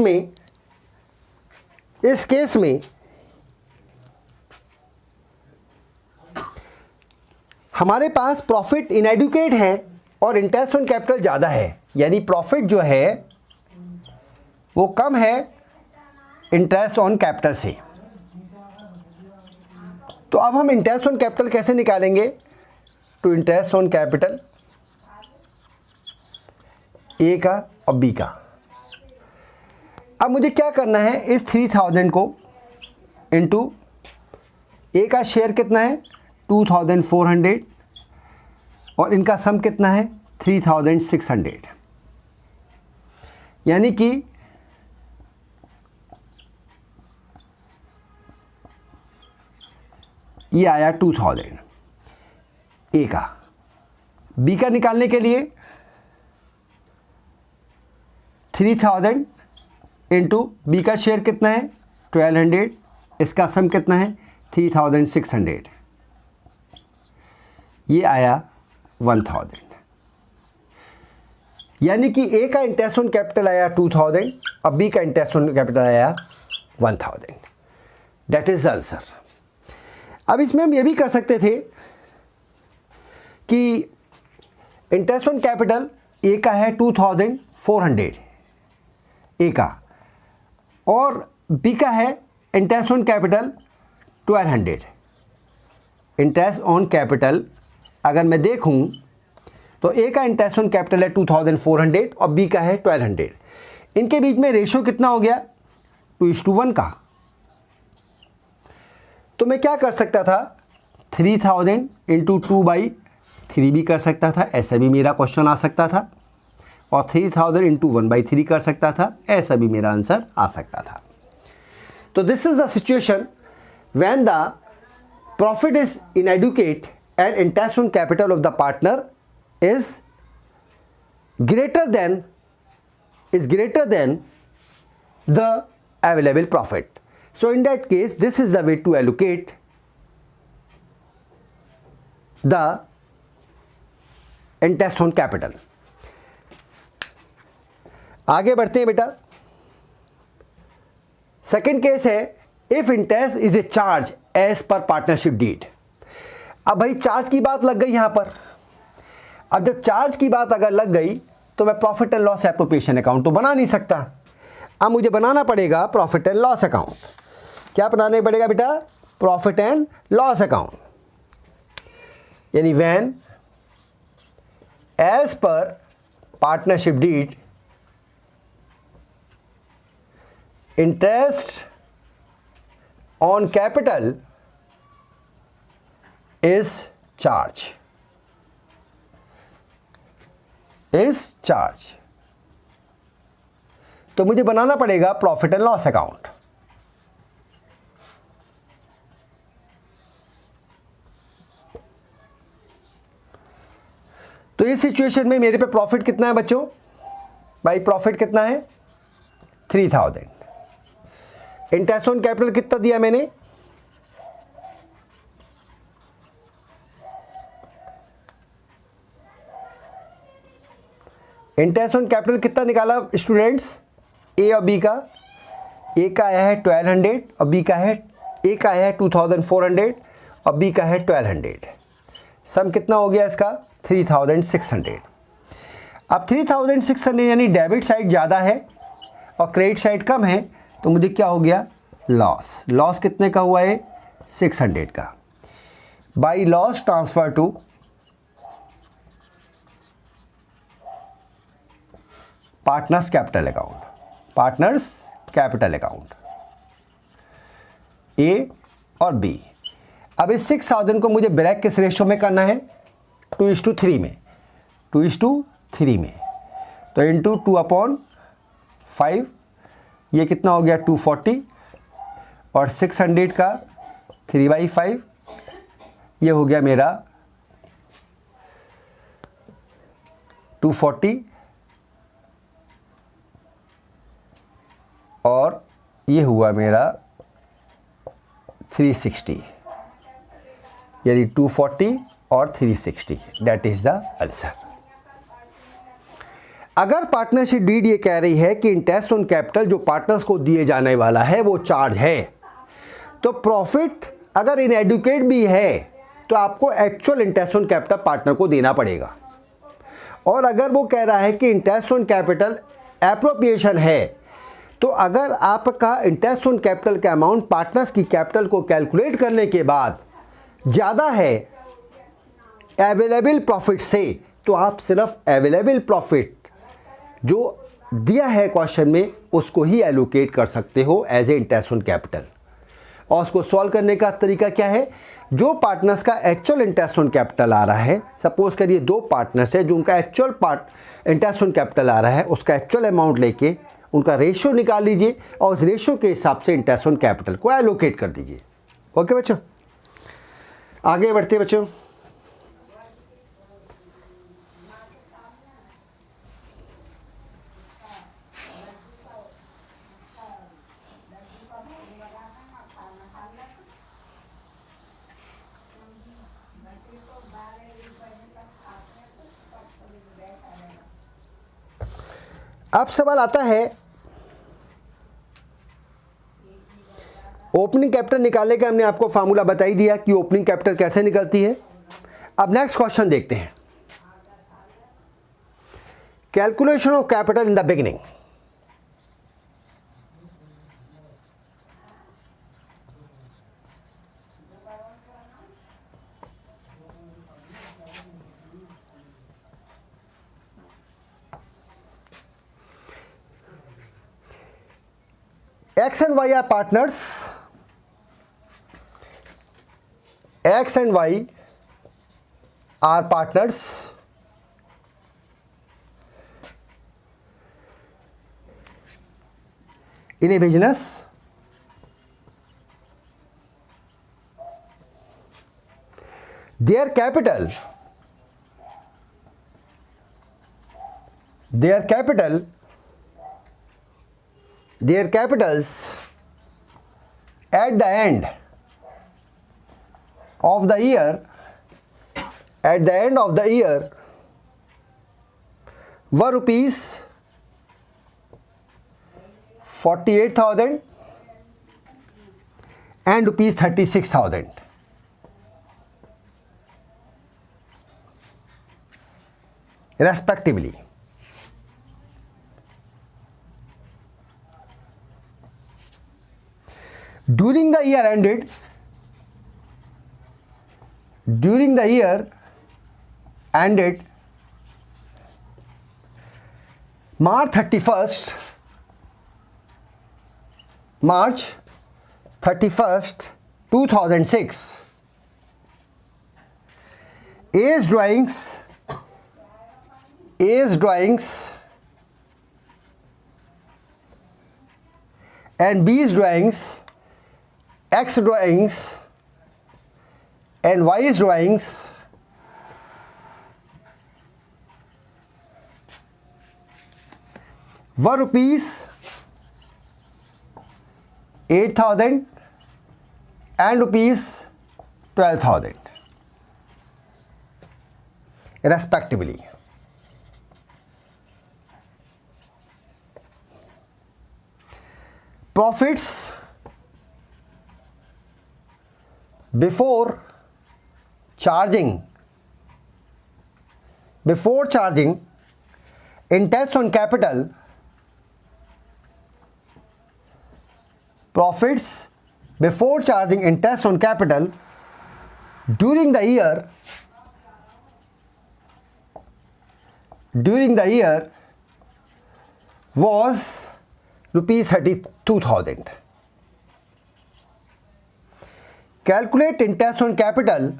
में हमारे पास प्रॉफिट इनएडुकेट है और इंटरेस्ट ऑन कैपिटल ज़्यादा है, यानी प्रॉफिट जो है वो कम है इंटरेस्ट ऑन कैपिटल से. तो अब हम इंटरेस्ट ऑन कैपिटल कैसे निकालेंगे? तो इंटरेस्ट ऑन कैपिटल ए का और बी का. अब मुझे क्या करना है, इस 3,000 को इंटू ए का शेयर कितना है 2,400 और इनका सम कितना है 3,600, यानी कि ये आया 2,000 ए का. बी का निकालने के लिए 3,000 इंटू बी का शेयर कितना है 1,200, इसका सम कितना है 3,600, ये आया 1,000. यानी कि ए का इंटरेस्ट ऑन कैपिटल आया 2,000 और बी का इंटरेस्ट ऑन कैपिटल आया 1,000. That is the answer. अब इसमें हम ये भी कर सकते थे कि इंटरेस्ट ऑन कैपिटल ए का है 2,400 ए का और बी का है interest on capital 1,200. Interest on capital अगर मैं देखूं तो ए का इंटरेस्ट ऑन कैपिटल है 2,400 और बी का है 1,200. इनके बीच में रेशियो कितना हो गया 2:1 का. तो मैं क्या कर सकता था 3,000 इंटू 2/3 भी कर सकता था, ऐसा भी मेरा क्वेश्चन आ सकता था, और 3,000 इंटू 1/3 कर सकता था, ऐसा भी मेरा आंसर आ सकता था. तो this is the situation when the profit is inadequate and interest on capital of the partner is greater than the available profit. So in that case this is the way to allocate the interest on capital. आगे बढ़ते हैं बेटा. सेकेंड केस है if interest is a charge as per partnership deed. अब भाई चार्ज की बात लग गई यहां पर. अब जब चार्ज की बात अगर लग गई तो मैं profit and loss appropriation account तो बना नहीं सकता. अब मुझे बनाना पड़ेगा प्रॉफिट एंड लॉस अकाउंट। क्या बनाने पड़ेगा बेटा? Profit and loss account. यानी when as per partnership deed interest on capital is charge तो मुझे बनाना पड़ेगा प्रॉफिट एंड लॉस अकाउंट। तो इस सिचुएशन में मेरे पे प्रॉफिट कितना है बच्चों? भाई प्रॉफिट कितना है? 3000। इंटरेस्ट ऑन कैपिटल कितना दिया मैंने? इंटरेस्ट ऑन कैपिटल कितना निकाला स्टूडेंट्स? ए और बी का। ए का आया है 1200 और बी का है, ए का आया है 2400 और बी का है 1200। सम कितना हो गया इसका? 3600। अब 3600 यानी डेबिट साइड ज़्यादा है और क्रेडिट साइड कम है, तो मुझे क्या हो गया? लॉस कितने का हुआ है? 600 का। By loss transfer to partners capital account, A और बी। अब इस 6000 को मुझे ब्रेक किस रेशो में करना है? 2:3 में। 2:3 में तो इंटू 2/5, ये कितना हो गया? 240 और 600 का 3/5, ये हो गया मेरा 240 और ये हुआ मेरा 360, यानी 240 और 360, दैट इज द आंसर। अगर पार्टनरशिप डीड ये कह रही है कि इंटरेस्ट ऑन कैपिटल जो पार्टनर्स को दिए जाने वाला है वो चार्ज है, तो प्रॉफिट अगर इनएडुकेट भी है तो आपको actual interest on capital partner को देना पड़ेगा। और अगर वो कह रहा है कि इंटरेस्ट ऑन कैपिटल एप्रोप्रिएशन है, तो अगर आपका इंटरेस्ट ऑन कैपिटल का अमाउंट पार्टनर्स की कैपिटल को कैलकुलेट करने के बाद ज़्यादा है अवेलेबल प्रॉफिट से, तो आप सिर्फ अवेलेबल प्रॉफिट जो दिया है क्वेश्चन में उसको ही एलोकेट कर सकते हो as a interest on capital. और उसको सॉल्व करने का तरीका क्या है? जो पार्टनर्स का एक्चुअल इंटरेस्ट ऑन कैपिटल आ रहा है, सपोज करिए 2 पार्टनर्स है जो उनका एक्चुअल इंटरेस्ट ऑन कैपिटल आ रहा है, उसका एक्चुअल अमाउंट लेके उनका रेशियो निकाल लीजिए और उस रेशियो के हिसाब से इंटरेस्ट ऑन कैपिटल को एलोकेट कर दीजिए। ओके बच्चों, आगे बढ़ते बच्चों। अब सवाल आता है ओपनिंग कैपिटल निकालने का। हमने आपको फार्मूला बता ही दिया कि ओपनिंग कैपिटल कैसे निकलती है। अब नेक्स्ट क्वेश्चन देखते हैं। Calculation of capital in the beginning. X and Y are partners. X and Y are partners in a business. Their capitals at the end of the year were rupees 48,000 and rupees 36,000 respectively. during the year ended March 31st 2006, A's drawings and B's drawings, X drawings and Y's drawings were rupees 8,000 and rupees 12,000 respectively. Profits before charging interest on capital, profits before charging interest on capital during the year was rupees 32,000. Calculate interest on capital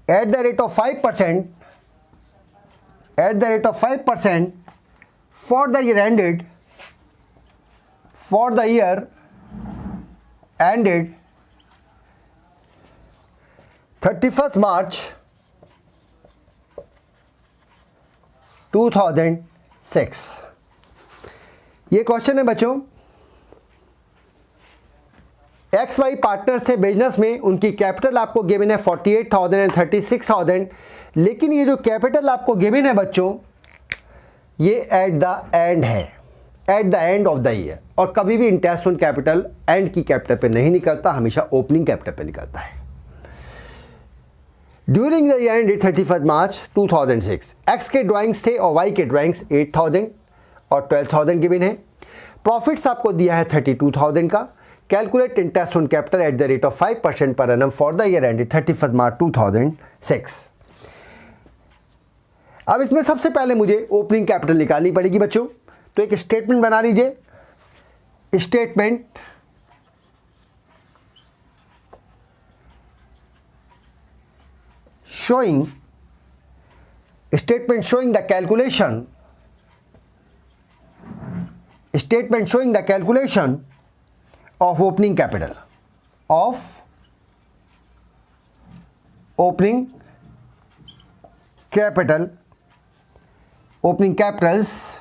at the rate of 5% for the year ended 31st March 2006. ये क्वेश्चन है बच्चों, XY पार्टनर से बिजनेस में उनकी कैपिटल आपको गिवन है 48,000 एंड 36,000, लेकिन ये जो कैपिटल आपको गिवन है बच्चों ये at the end of the year, और कभी भी इंटरेस्ट ऑन कैपिटल एंड की कैपिटल पे नहीं निकलता, हमेशा ओपनिंग कैपिटल पे निकलता है। During the year ended 31 March 2006 x के ड्राइंग्स थे और वाई के ड्राइंग्स 8,000 और 12,000 गिवन है। प्रॉफिट्स आपको दिया है 32,000 का। Calculate interest on capital at the rate of 5% per annum for the year ended 31 मार्च 2006। अब इसमें सबसे पहले मुझे ओपनिंग कैपिटल निकालनी पड़ेगी बच्चों, तो एक स्टेटमेंट बना लीजिए। Statement showing the calculation of opening capital opening capitals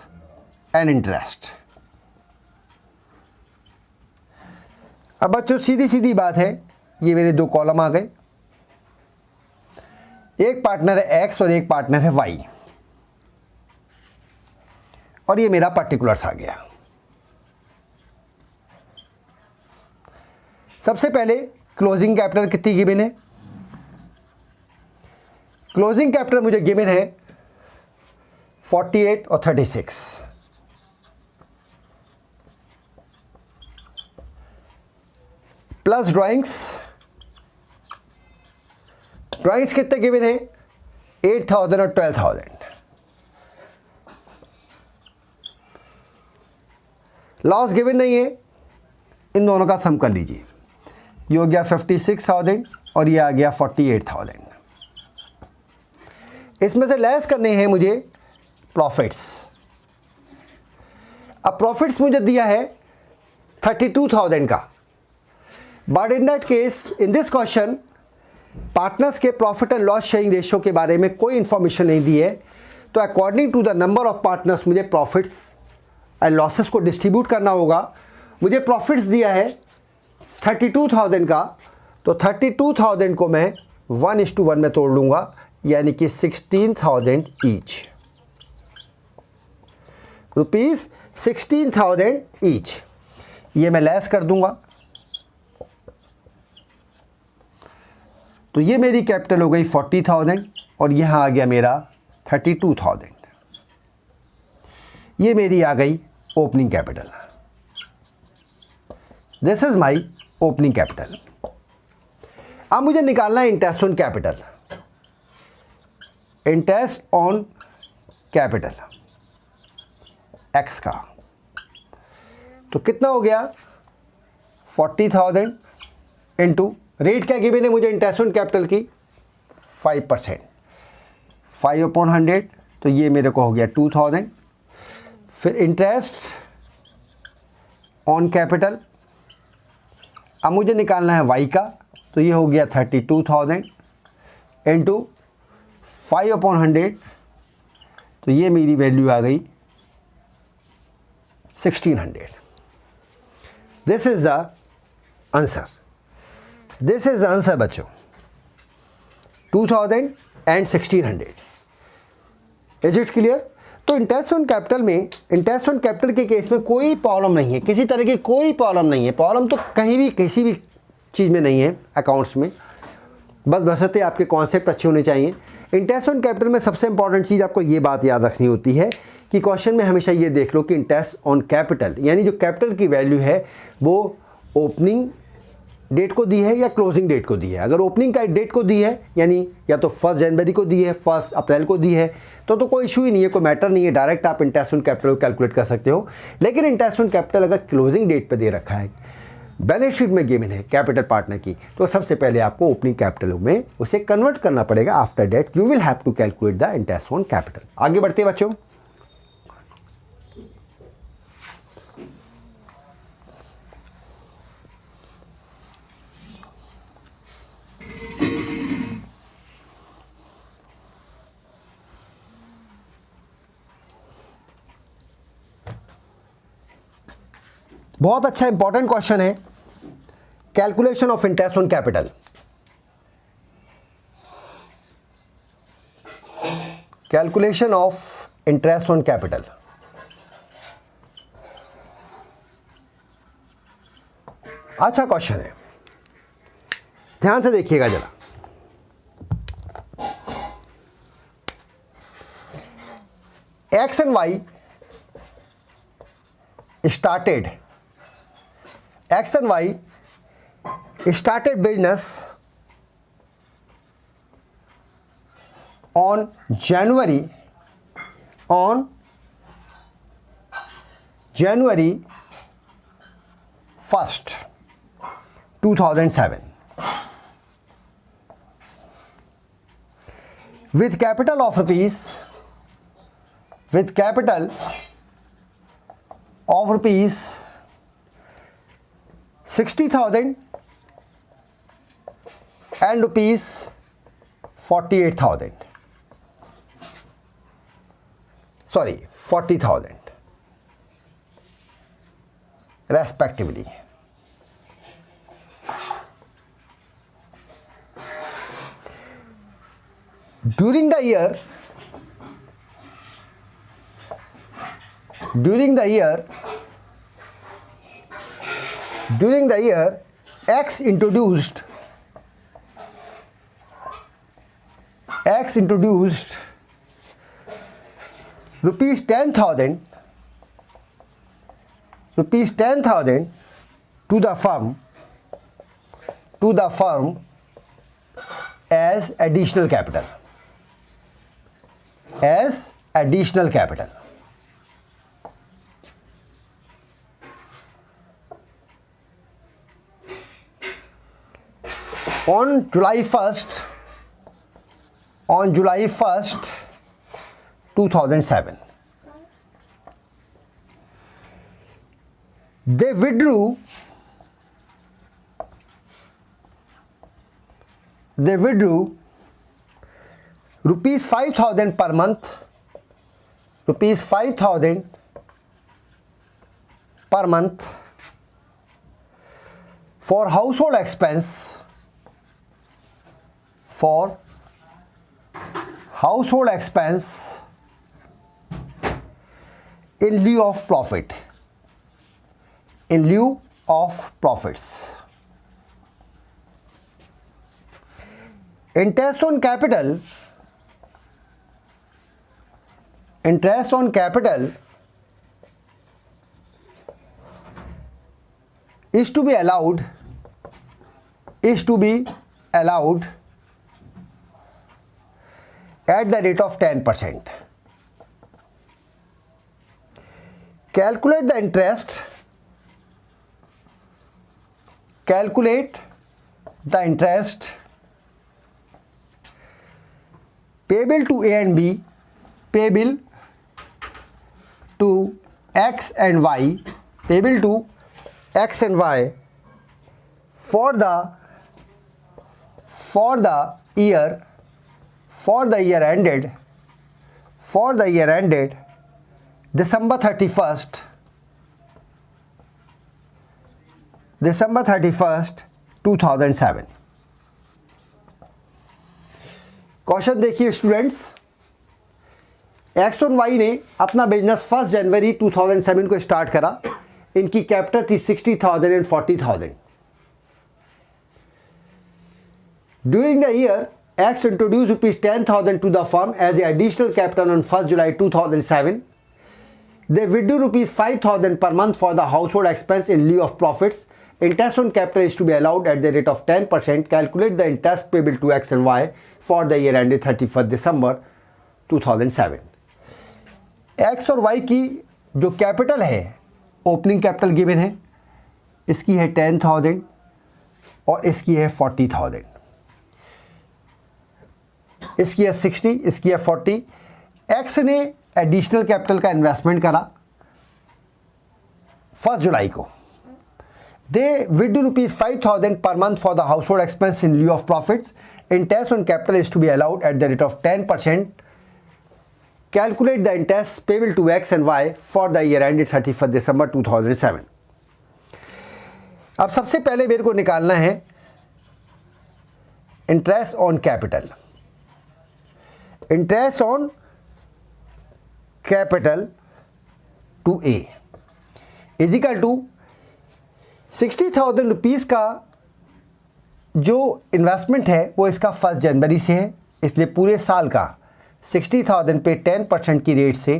and interest। अब बच्चों सीधी बात है, ये मेरे दो कॉलम आ गए, एक पार्टनर है एक्स और एक पार्टनर है वाई, और ये मेरा पर्टिकुलर्स आ गया। सबसे पहले क्लोजिंग कैपिटल कितनी गिवन है? क्लोजिंग कैपिटल मुझे गिवन है 48 और 36। प्लस ड्राइंग्स कितने गिवन है? 8,000 और 12,000। लॉस गिवन नहीं है, इन दोनों का सम कर लीजिए, ये हो गया 56,000 और ये आ गया 48,000। इसमें से लेस करने हैं मुझे प्रॉफिट्स। अब प्रॉफिट्स मुझे दिया है 32,000 का, but in that case in this question partners के profit and loss sharing ratio के बारे में कोई इन्फॉर्मेशन नहीं दी है, तो according to the number of partners मुझे प्रॉफिट्स एंड लॉसेस को डिस्ट्रीब्यूट करना होगा। मुझे प्रॉफिट्स दिया है 32,000 का, तो 32,000 को मैं 1:1 में तोड़ लूँगा, यानी कि 16,000 ईच, रुपीज़ 16,000 ईच। ये मैं लेस कर दूंगा, तो ये मेरी कैपिटल हो गई 40,000 और यहाँ आ गया मेरा 32,000। ये मेरी आ गई opening capital. This is my opening capital. अब मुझे निकालना है interest on capital. Interest on capital x का, तो कितना हो गया 40,000 इंटू रेट क्या गिवन है मुझे इंटरेस्ट ऑन कैपिटल की 5%, 5/100, तो ये मेरे को हो गया 2,000। फिर इंटरेस्ट ऑन कैपिटल, अब मुझे निकालना है वाई का, तो ये हो गया 32,000 इंटू 5/100, तो ये मेरी वैल्यू आ गई 1600। This is the answer. This is the answer बच्चों, 2000 एंड 1600। Is it clear? तो इंटरेस्ट ऑन कैपिटल में, इंटरेस्ट ऑन कैपिटल के केस में कोई प्रॉब्लम नहीं है, किसी तरह की कोई प्रॉब्लम नहीं है। प्रॉब्लम तो कहीं भी किसी भी चीज़ में नहीं है अकाउंट्स में, बस बशर्ते आपके कॉन्सेप्ट अच्छे होने चाहिए। इंटरेस्ट ऑन कैपिटल में सबसे इंपॉर्टेंट चीज़ आपको ये बात याद रखनी होती है कि क्वेश्चन में हमेशा ये देख लो कि इंटरेस्ट ऑन कैपिटल यानी जो कैपिटल की वैल्यू है वो ओपनिंग डेट को दी है या क्लोजिंग डेट को दी है। अगर ओपनिंग का डेट को दी है यानी या तो 1 जनवरी को दी है, 1 अप्रैल को दी है, तो कोई इशू ही नहीं है, कोई मैटर नहीं है, डायरेक्ट आप इंटरेस्ट ऑन कैपिटल को कैलकुलेट कर सकते हो। लेकिन इंटरेस्ट ऑन कैपिटल अगर क्लोजिंग डेट पे दे रखा है, बैलेंस शीट में गिवन है कैपिटल पार्टनर की, तो सबसे पहले आपको ओपनिंग कैपिटल में उसे कन्वर्ट करना पड़ेगा। After that you will have to calculate the interest on capital. आगे बढ़ते हैं बच्चों। बहुत अच्छा इंपॉर्टेंट क्वेश्चन है, calculation of interest on capital. Calculation of interest on capital. अच्छा क्वेश्चन है, ध्यान से देखिएगा जरा। X and Y started business on January 1st, 2007 with capital of rupees 60,000 and rupees 48,000, sorry 40,000 respectively. During the year X introduced rupees 10,000 to the firm as additional capital. On July 1st, 2007, they withdrew rupees 5,000 per month, for household expense in lieu of profits. interest on capital is to be allowed at the rate of 10%. Calculate the interest payable to A and B, payable to X and Y, for the year ended December 31st, 2007. Question देखिए स्टूडेंट्स, एक्स और वाई ने अपना बिजनेस 1 जनवरी 2007 को स्टार्ट करा। इनकी कैपिटल थी 60,000 and 40,000। During the year X introduce ₹10,000 to the firm as a additional capital on 1 July 2007. They withdrew ₹5,000 per month for the household expense in lieu of profits. Interest on capital is to be allowed at the rate of 10%. Calculate the interest payable to X and Y for the year ended 31st December 2007. X और Y की जो कैपिटल है, ओपनिंग कैपिटल गिवन है, इसकी है 10,000 और इसकी है 40,000। इसकी है 60, इसकी है 40। एक्स ने एडिशनल कैपिटल का इन्वेस्टमेंट करा 1 जुलाई को। दे withdrew ₹5,000 per month for the household expense in lieu of profits. Interest on capital is to be allowed at the rate of 10%. Calculate the interest payable to X and Y for the year ended 31 December 2007. अब सबसे पहले मेरे को निकालना है interest on capital. Interest on capital to A is equal to 60,000 rupees का जो इन्वेस्टमेंट है वो इसका 1 जनवरी से है, इसलिए पूरे साल का 60,000 पे 10% की रेट से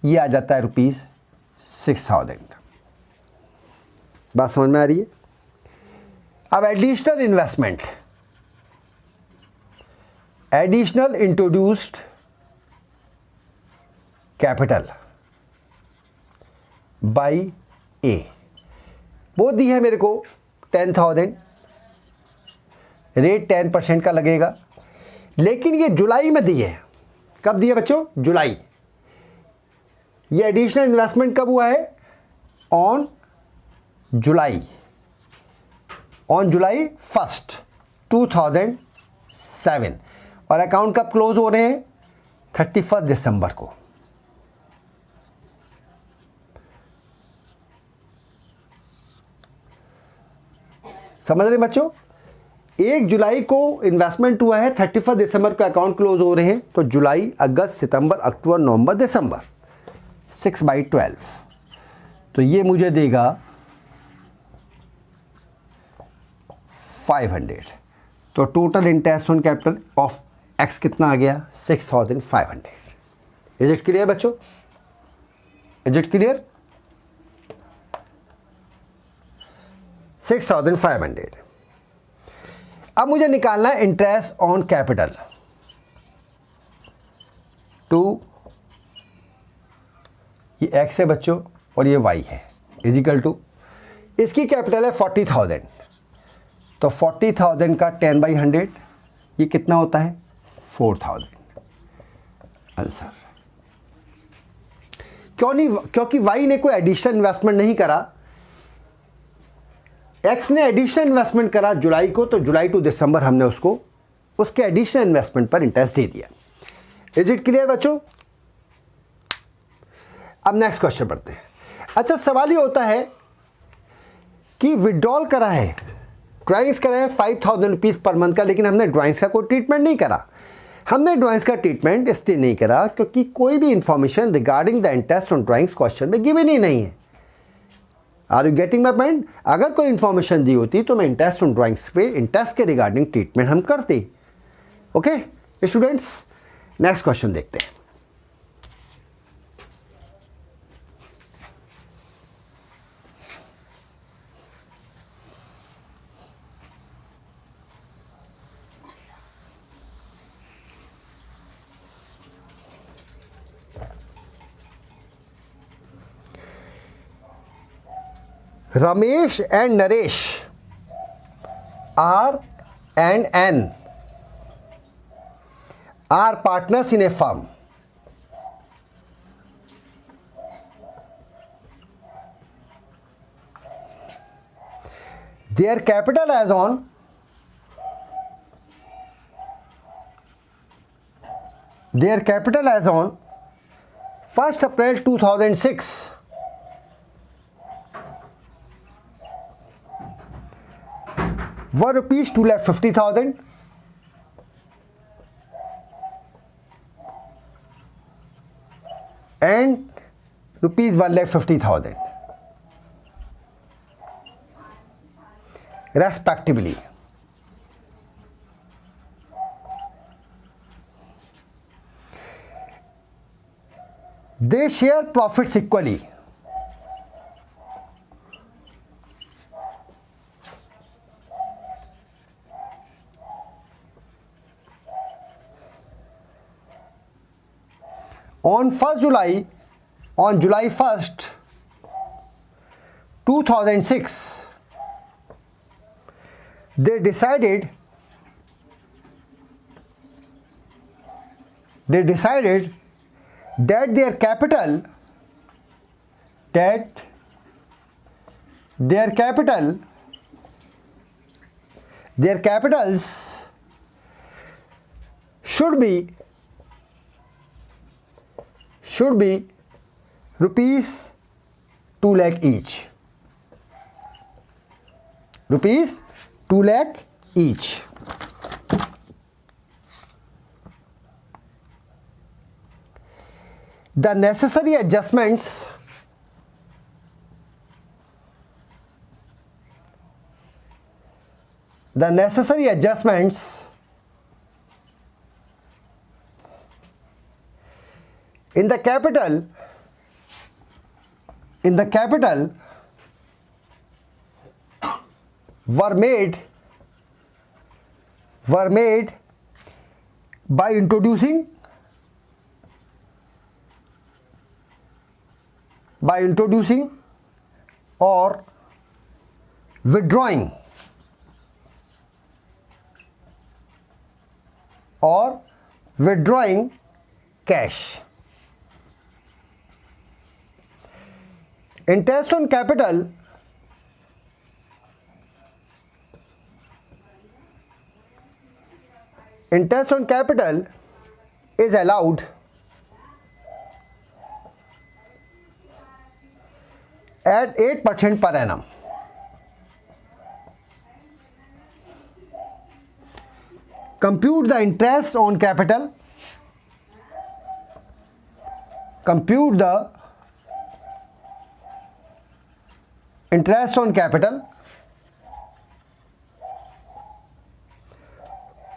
ये आ जाता है ₹6,000. बात समझ में आ रही है? अब additional investment, additional introduced capital by A, वो दी है मेरे को 10,000, रेट 10% का लगेगा, लेकिन ये जुलाई में दी है. कब दिया बच्चों? जुलाई. ये एडिशनल इन्वेस्टमेंट कब हुआ है? On July 1st 2007. और अकाउंट कब क्लोज हो रहे हैं? 31 दिसंबर को. समझ रहे बच्चों? 1 जुलाई को इन्वेस्टमेंट हुआ है, 31 दिसंबर को अकाउंट क्लोज हो रहे हैं, तो जुलाई, अगस्त, सितंबर, अक्टूबर, नवंबर, दिसंबर, 6/12. तो ये मुझे देगा 500. तो total interest on capital of x कितना आ गया? 6,500. इज इट क्लियर बच्चों? Is it clear? 6,500. अब मुझे निकालना है इंटरेस्ट ऑन कैपिटल टू, ये एक्स है बच्चों और ये वाई है, इजिकल टू, इसकी कैपिटल है 40,000. तो 40,000 का 10/100 ये कितना होता है? 4,000. आंसर. क्यों नहीं? क्योंकि वाई ने कोई एडिशनल इन्वेस्टमेंट नहीं करा, एक्स ने एडिशनल इन्वेस्टमेंट करा जुलाई को, तो जुलाई टू दिसंबर हमने उसको उसके एडिशनल इन्वेस्टमेंट पर इंटरेस्ट दे दिया. इज इट क्लियर बच्चों? अब नेक्स्ट क्वेश्चन पढ़ते हैं. अच्छा, सवाल ये होता है कि विड्रॉल करा है, ड्राइंग्स करा है 5,000 रुपीज़ पर मंथ का, लेकिन हमने ड्राइंग्स का कोई ट्रीटमेंट नहीं करा. हमने ड्राइंग्स का ट्रीटमेंट इसलिए नहीं करा क्योंकि कोई भी information regarding the interest on drawings question में गिवन ही नहीं है. Are you getting my point? अगर कोई इन्फॉर्मेशन दी होती तो मैं इंटरेस्ट ऑन ड्राइंग्स पे इंटरेस्ट के रिगार्डिंग ट्रीटमेंट हम करते, ओके स्टूडेंट्स, नेक्स्ट क्वेश्चन देखते हैं। Ramesh and Naresh, R and N, are partners in a firm. Their capital as on first April 2006 were rupees 2,50,000 and rupees 1,50,000 respectively. They share profits equally. On July 1st, 2006, they decided that their capitals should be rupees 2 lakh each. Rupees 2 lakh each. The necessary adjustments in the capital were made by introducing or withdrawing cash. Interest on capital is allowed at 8% per annum. Compute the interest on capital.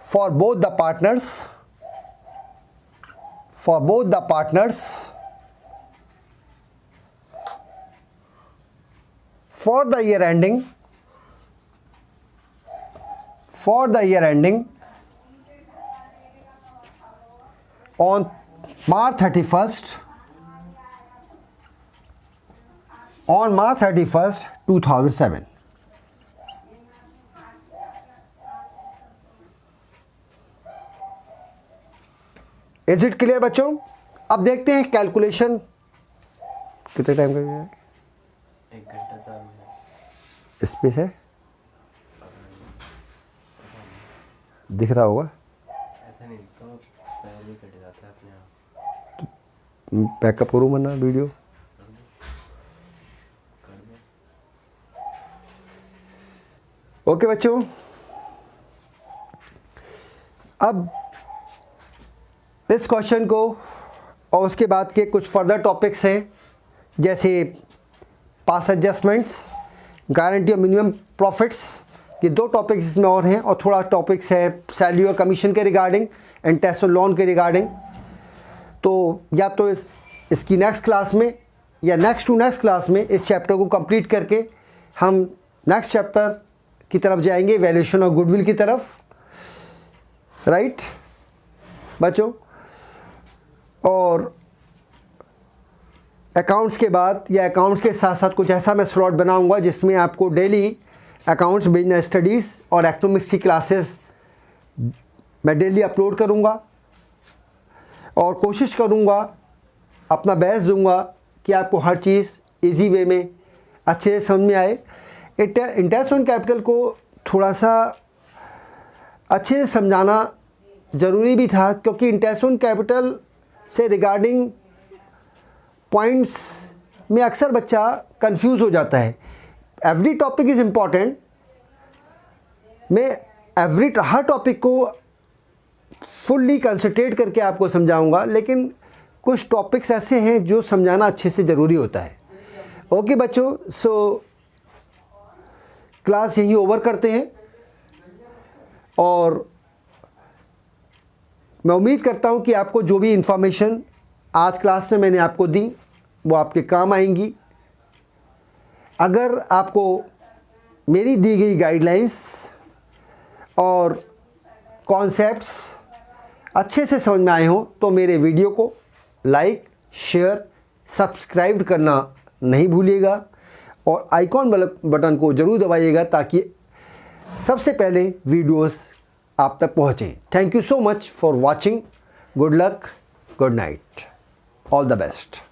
For both the partners for the year ending on March 31st 2007. Is it clear बच्चों? अब देखते हैं कैलकुलेशन कितने टाइम का है। 1 घंटा 4 मिनट स्पेस है, दिख रहा होगा। ऐसा नहीं दिखता, वो पहले कट जाता है अपने आप। बैकअप करूँ वरना वीडियो। ओके बच्चों, अब इस क्वेश्चन को और उसके बाद के कुछ फर्दर टॉपिक्स हैं, जैसे past adjustments, guarantee of minimum profits, ये 2 टॉपिक्स इसमें और हैं, और थोड़ा टॉपिक्स है सैलरी और कमीशन के रिगार्डिंग एंड टेस्ट और लोन के रिगार्डिंग। तो या तो इसकी नेक्स्ट क्लास में या नेक्स्ट टू नेक्स्ट क्लास में इस चैप्टर को कंप्लीट करके हम नेक्स्ट चैप्टर की तरफ जाएंगे, वैल्यूएशन ऑफ गुडविल की तरफ, राइट बच्चों। और अकाउंट्स के बाद या अकाउंट्स के साथ साथ कुछ ऐसा मैं स्लॉट बनाऊंगा जिसमें आपको डेली अकाउंट्स, बिजनेस स्टडीज़ और इकोनॉमिक्स की क्लासेस मैं डेली अपलोड करूंगा, और कोशिश करूंगा, अपना बेस्ट दूंगा कि आपको हर चीज़ इजी वे में अच्छे से समझ में आए। इंटरेस्ट ऑन कैपिटल को थोड़ा सा अच्छे से समझाना ज़रूरी भी था, क्योंकि इंटरेस्ट ऑन कैपिटल से रिगार्डिंग पॉइंट्स में अक्सर बच्चा कंफ्यूज हो जाता है। एवरी टॉपिक इज़ इम्पॉर्टेंट, मैं हर टॉपिक को फुल्ली कंसंट्रेट करके आपको समझाऊंगा, लेकिन कुछ टॉपिक्स ऐसे हैं जो समझाना अच्छे से ज़रूरी होता है। ओके बच्चों, सो क्लास यही ओवर करते हैं, और मैं उम्मीद करता हूं कि आपको जो भी इन्फॉर्मेशन आज क्लास में मैंने आपको दी वो आपके काम आएंगी। अगर आपको मेरी दी गई गाइडलाइंस और कॉन्सेप्ट्स अच्छे से समझ में आए हों तो मेरे वीडियो को लाइक, शेयर, सब्सक्राइब करना नहीं भूलिएगा, और आइकॉन बटन को ज़रूर दबाइएगा ताकि सबसे पहले वीडियोस आप तक पहुँचें। Thank you so much for watching. Good luck, good night, all the best.